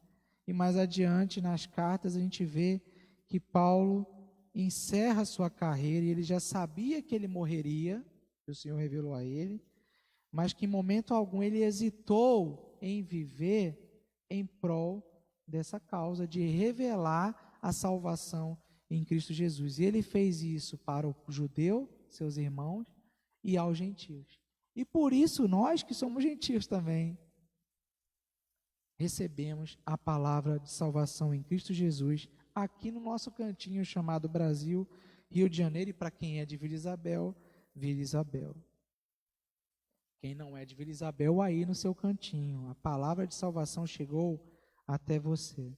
E mais adiante, nas cartas, a gente vê que Paulo encerra a sua carreira, e ele já sabia que ele morreria, que o Senhor revelou a ele, mas que em momento algum ele hesitou em viver em prol dessa causa, de revelar a salvação em Cristo Jesus. E ele fez isso para o judeu, seus irmãos, e aos gentios. E por isso nós que somos gentios também, recebemos a palavra de salvação em Cristo Jesus, aqui no nosso cantinho chamado Brasil, Rio de Janeiro, e para quem é de Vila Isabel, Vila Isabel. Quem não é de Vila Isabel, aí no seu cantinho, a palavra de salvação chegou até você.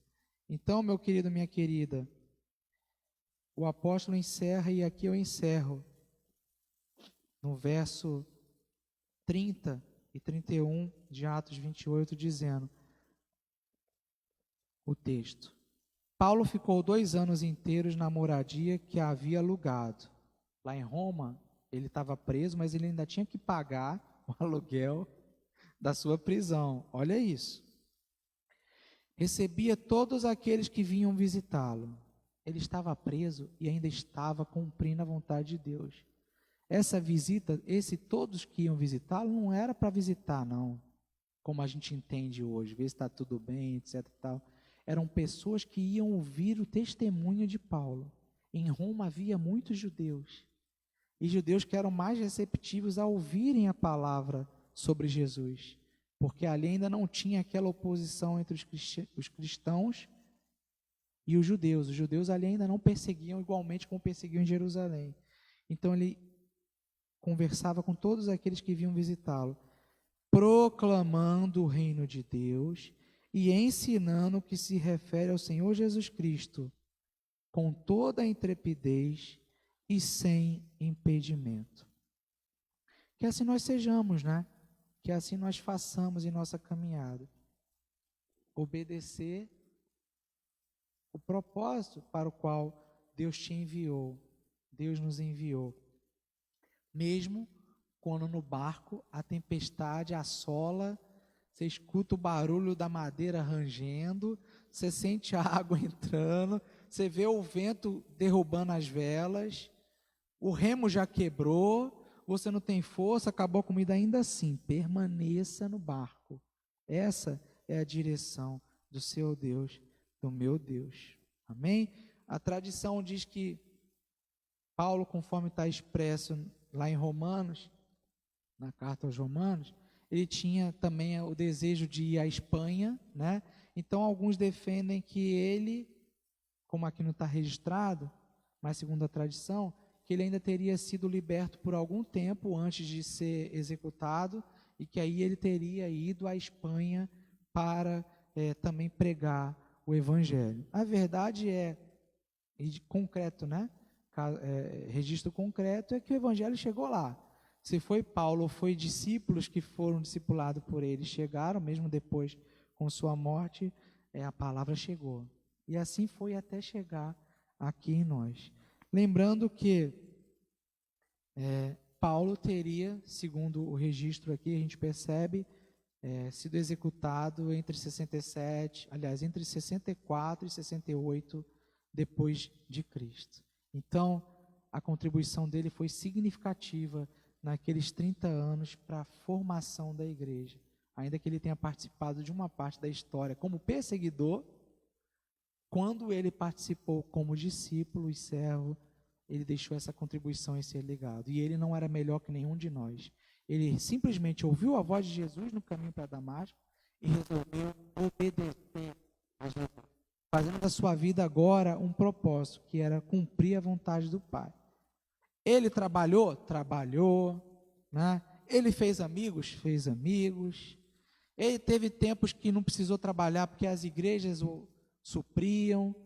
Então, meu querido, minha querida, o apóstolo encerra, e aqui eu encerro, no verso 30 e 31 de Atos 28, dizendo o texto: Paulo ficou 2 anos inteiros na moradia que havia alugado. Lá em Roma, ele estava preso, mas ele ainda tinha que pagar o aluguel da sua prisão. Olha isso. Recebia todos aqueles que vinham visitá-lo. Ele estava preso e ainda estava cumprindo a vontade de Deus. Essa visita, todos que iam visitá-lo, não era para visitar, não, como a gente entende hoje, ver se está tudo bem, etc. e tal. Eram pessoas que iam ouvir o testemunho de Paulo. Em Roma havia muitos judeus, e judeus que eram mais receptivos a ouvirem a palavra sobre Jesus, porque ali ainda não tinha aquela oposição entre os cristãos e os judeus. Os judeus ali ainda não perseguiam igualmente como perseguiam em Jerusalém. Então ele conversava com todos aqueles que vinham visitá-lo, proclamando o reino de Deus e ensinando o que se refere ao Senhor Jesus Cristo, com toda a intrepidez e sem impedimento. Que assim nós sejamos, né? Que assim nós façamos em nossa caminhada. Obedecer o propósito para o qual Deus te enviou, Deus nos enviou. Mesmo quando no barco a tempestade assola, você escuta o barulho da madeira rangendo, você sente a água entrando, você vê o vento derrubando as velas, o remo já quebrou, você não tem força, acabou a comida, ainda assim, permaneça no barco. Essa é a direção do seu Deus, do meu Deus. Amém? A tradição diz que Paulo, conforme está expresso lá em Romanos, na carta aos Romanos, ele tinha também o desejo de ir à Espanha, né? Então alguns defendem que ele, como aqui não está registrado, mas segundo a tradição, que ele ainda teria sido liberto por algum tempo antes de ser executado e que aí ele teria ido à Espanha para também pregar o Evangelho. A verdade é, e concreto, né? Registro concreto é que o Evangelho chegou lá. Se foi Paulo ou foi discípulos que foram discipulados por ele, chegaram, mesmo depois com sua morte, a palavra chegou. E assim foi até chegar aqui em nós. Lembrando que Paulo teria, segundo o registro aqui, a gente percebe, sido executado entre 64 e 68 depois de Cristo. Então, a contribuição dele foi significativa naqueles 30 anos para a formação da igreja. Ainda que ele tenha participado de uma parte da história como perseguidor, quando ele participou como discípulo e servo, ele deixou essa contribuição e esse legado. E ele não era melhor que nenhum de nós. Ele simplesmente ouviu a voz de Jesus no caminho para Damasco e resolveu obedecer a Jesus, fazendo da sua vida agora um propósito, que era cumprir a vontade do Pai. Ele trabalhou? Trabalhou, né? Ele fez amigos? Fez amigos. Ele teve tempos que não precisou trabalhar porque as igrejas o supriam.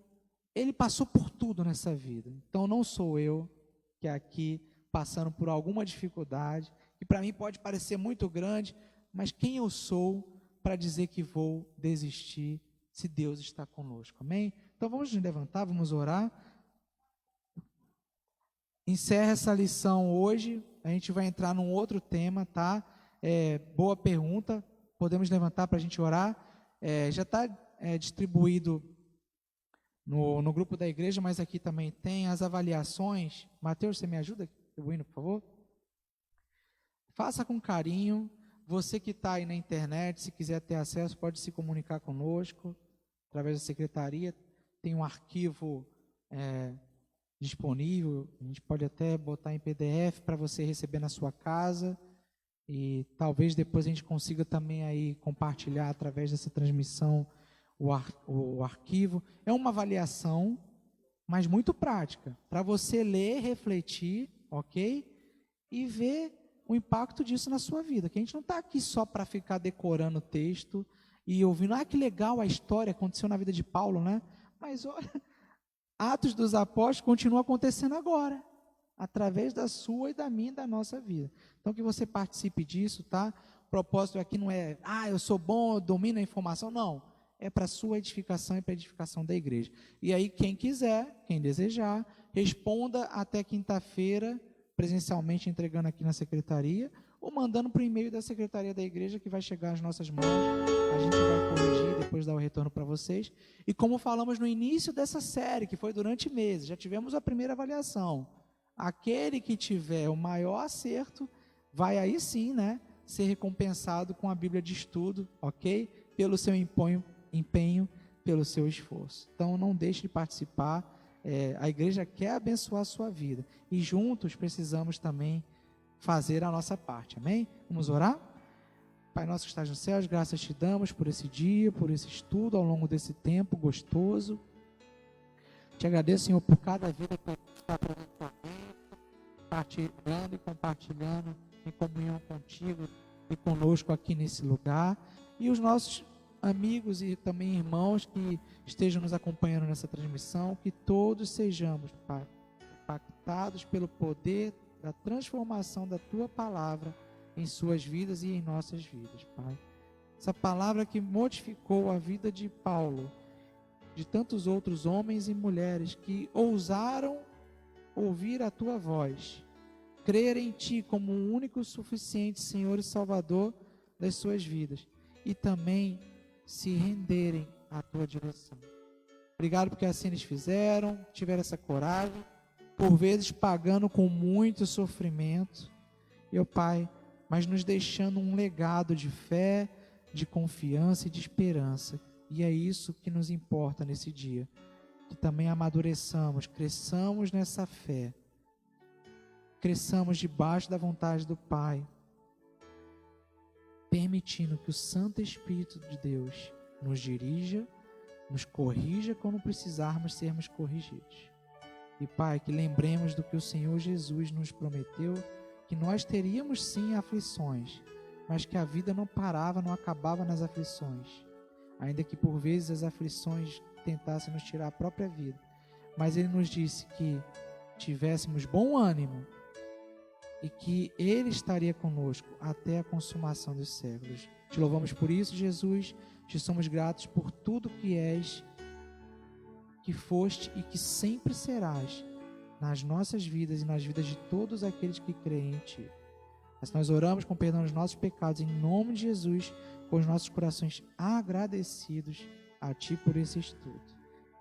Ele passou por tudo nessa vida. Então não sou eu que aqui passando por alguma dificuldade, que para mim pode parecer muito grande, mas quem eu sou para dizer que vou desistir se Deus está conosco, amém? Então vamos nos levantar, vamos orar. Encerra essa lição hoje, a gente vai entrar num outro tema, tá? Boa pergunta, podemos levantar para a gente orar. Já está distribuído no grupo da igreja, mas aqui também tem as avaliações. Mateus, você me ajuda distribuindo, por favor? Faça com carinho. Você que está aí na internet, se quiser ter acesso, pode se comunicar conosco através da secretaria. Tem um arquivo disponível, a gente pode até botar em PDF para você receber na sua casa e talvez depois a gente consiga também aí compartilhar através dessa transmissão o arquivo. É uma avaliação, mas muito prática, para você ler, refletir, ok? E ver o impacto disso na sua vida, que a gente não está aqui só para ficar decorando o texto e ouvindo, que legal a história, aconteceu na vida de Paulo, né? Mas olha, Atos dos Apóstolos continua acontecendo agora, através da sua e da minha e da nossa vida. Então que você participe disso, tá? O propósito aqui não é, eu sou bom, eu domino a informação, não. É para a sua edificação e para a edificação da igreja. E aí quem quiser, quem desejar, responda até quinta-feira, presencialmente entregando aqui na secretaria, ou mandando para o e-mail da secretaria da igreja que vai chegar às nossas mãos, a gente vai corrigir, depois dar o retorno para vocês. E como falamos no início dessa série, que foi durante meses, já tivemos a primeira avaliação. Aquele que tiver o maior acerto, vai aí sim, né, ser recompensado com a Bíblia de estudo, ok? Pelo seu empenho, pelo seu esforço. Então não deixe de participar, a igreja quer abençoar a sua vida, e juntos precisamos também fazer a nossa parte, amém? Vamos orar? Pai nosso que estás nos céus, graças te damos por esse dia, por esse estudo ao longo desse tempo gostoso. Te agradeço, Senhor, por cada vida que está partilhando e compartilhando em comunhão contigo e conosco aqui nesse lugar, e os nossos amigos e também irmãos que estejam nos acompanhando nessa transmissão, que todos sejamos, Pai, impactados pelo poder da transformação da Tua palavra em suas vidas e em nossas vidas, Pai. Essa palavra que modificou a vida de Paulo, de tantos outros homens e mulheres que ousaram ouvir a Tua voz, crer em Ti como o único suficiente Senhor e Salvador das suas vidas e também se renderem à Tua direção. Obrigado porque assim eles fizeram, tiveram essa coragem, por vezes pagando com muito sofrimento, meu Pai, mas nos deixando um legado de fé, de confiança e de esperança. E é isso que nos importa nesse dia, que também amadureçamos, cresçamos nessa fé, cresçamos debaixo da vontade do Pai, permitindo que o Santo Espírito de Deus nos dirija, nos corrija quando precisarmos sermos corrigidos. E Pai, que lembremos do que o Senhor Jesus nos prometeu, que nós teríamos sim aflições, mas que a vida não parava, não acabava nas aflições, ainda que por vezes as aflições tentassem nos tirar a própria vida. Mas Ele nos disse que tivéssemos bom ânimo e que Ele estaria conosco até a consumação dos séculos. Te louvamos por isso, Jesus, te somos gratos por tudo que és, que foste e que sempre serás nas nossas vidas e nas vidas de todos aqueles que creem em Ti. Assim nós oramos com perdão dos nossos pecados em nome de Jesus, com os nossos corações agradecidos a Ti por esse estudo.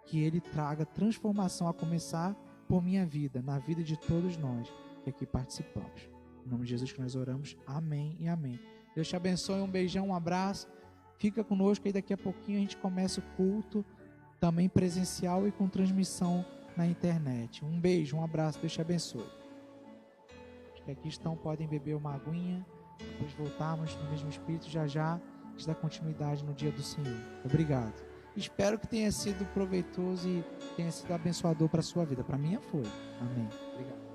Que Ele traga transformação a começar por minha vida, na vida de todos nós que aqui participamos. Em nome de Jesus que nós oramos. Amém e amém. Deus te abençoe, um beijão, um abraço. Fica conosco aí, daqui a pouquinho a gente começa o culto, também presencial e com transmissão na internet. Um beijo, um abraço, Deus te abençoe. Os que aqui estão podem beber uma aguinha, depois voltarmos no mesmo espírito já a gente dá continuidade no dia do Senhor. Obrigado. Espero que tenha sido proveitoso e tenha sido abençoador para a sua vida. Para mim foi. Amém. Obrigado.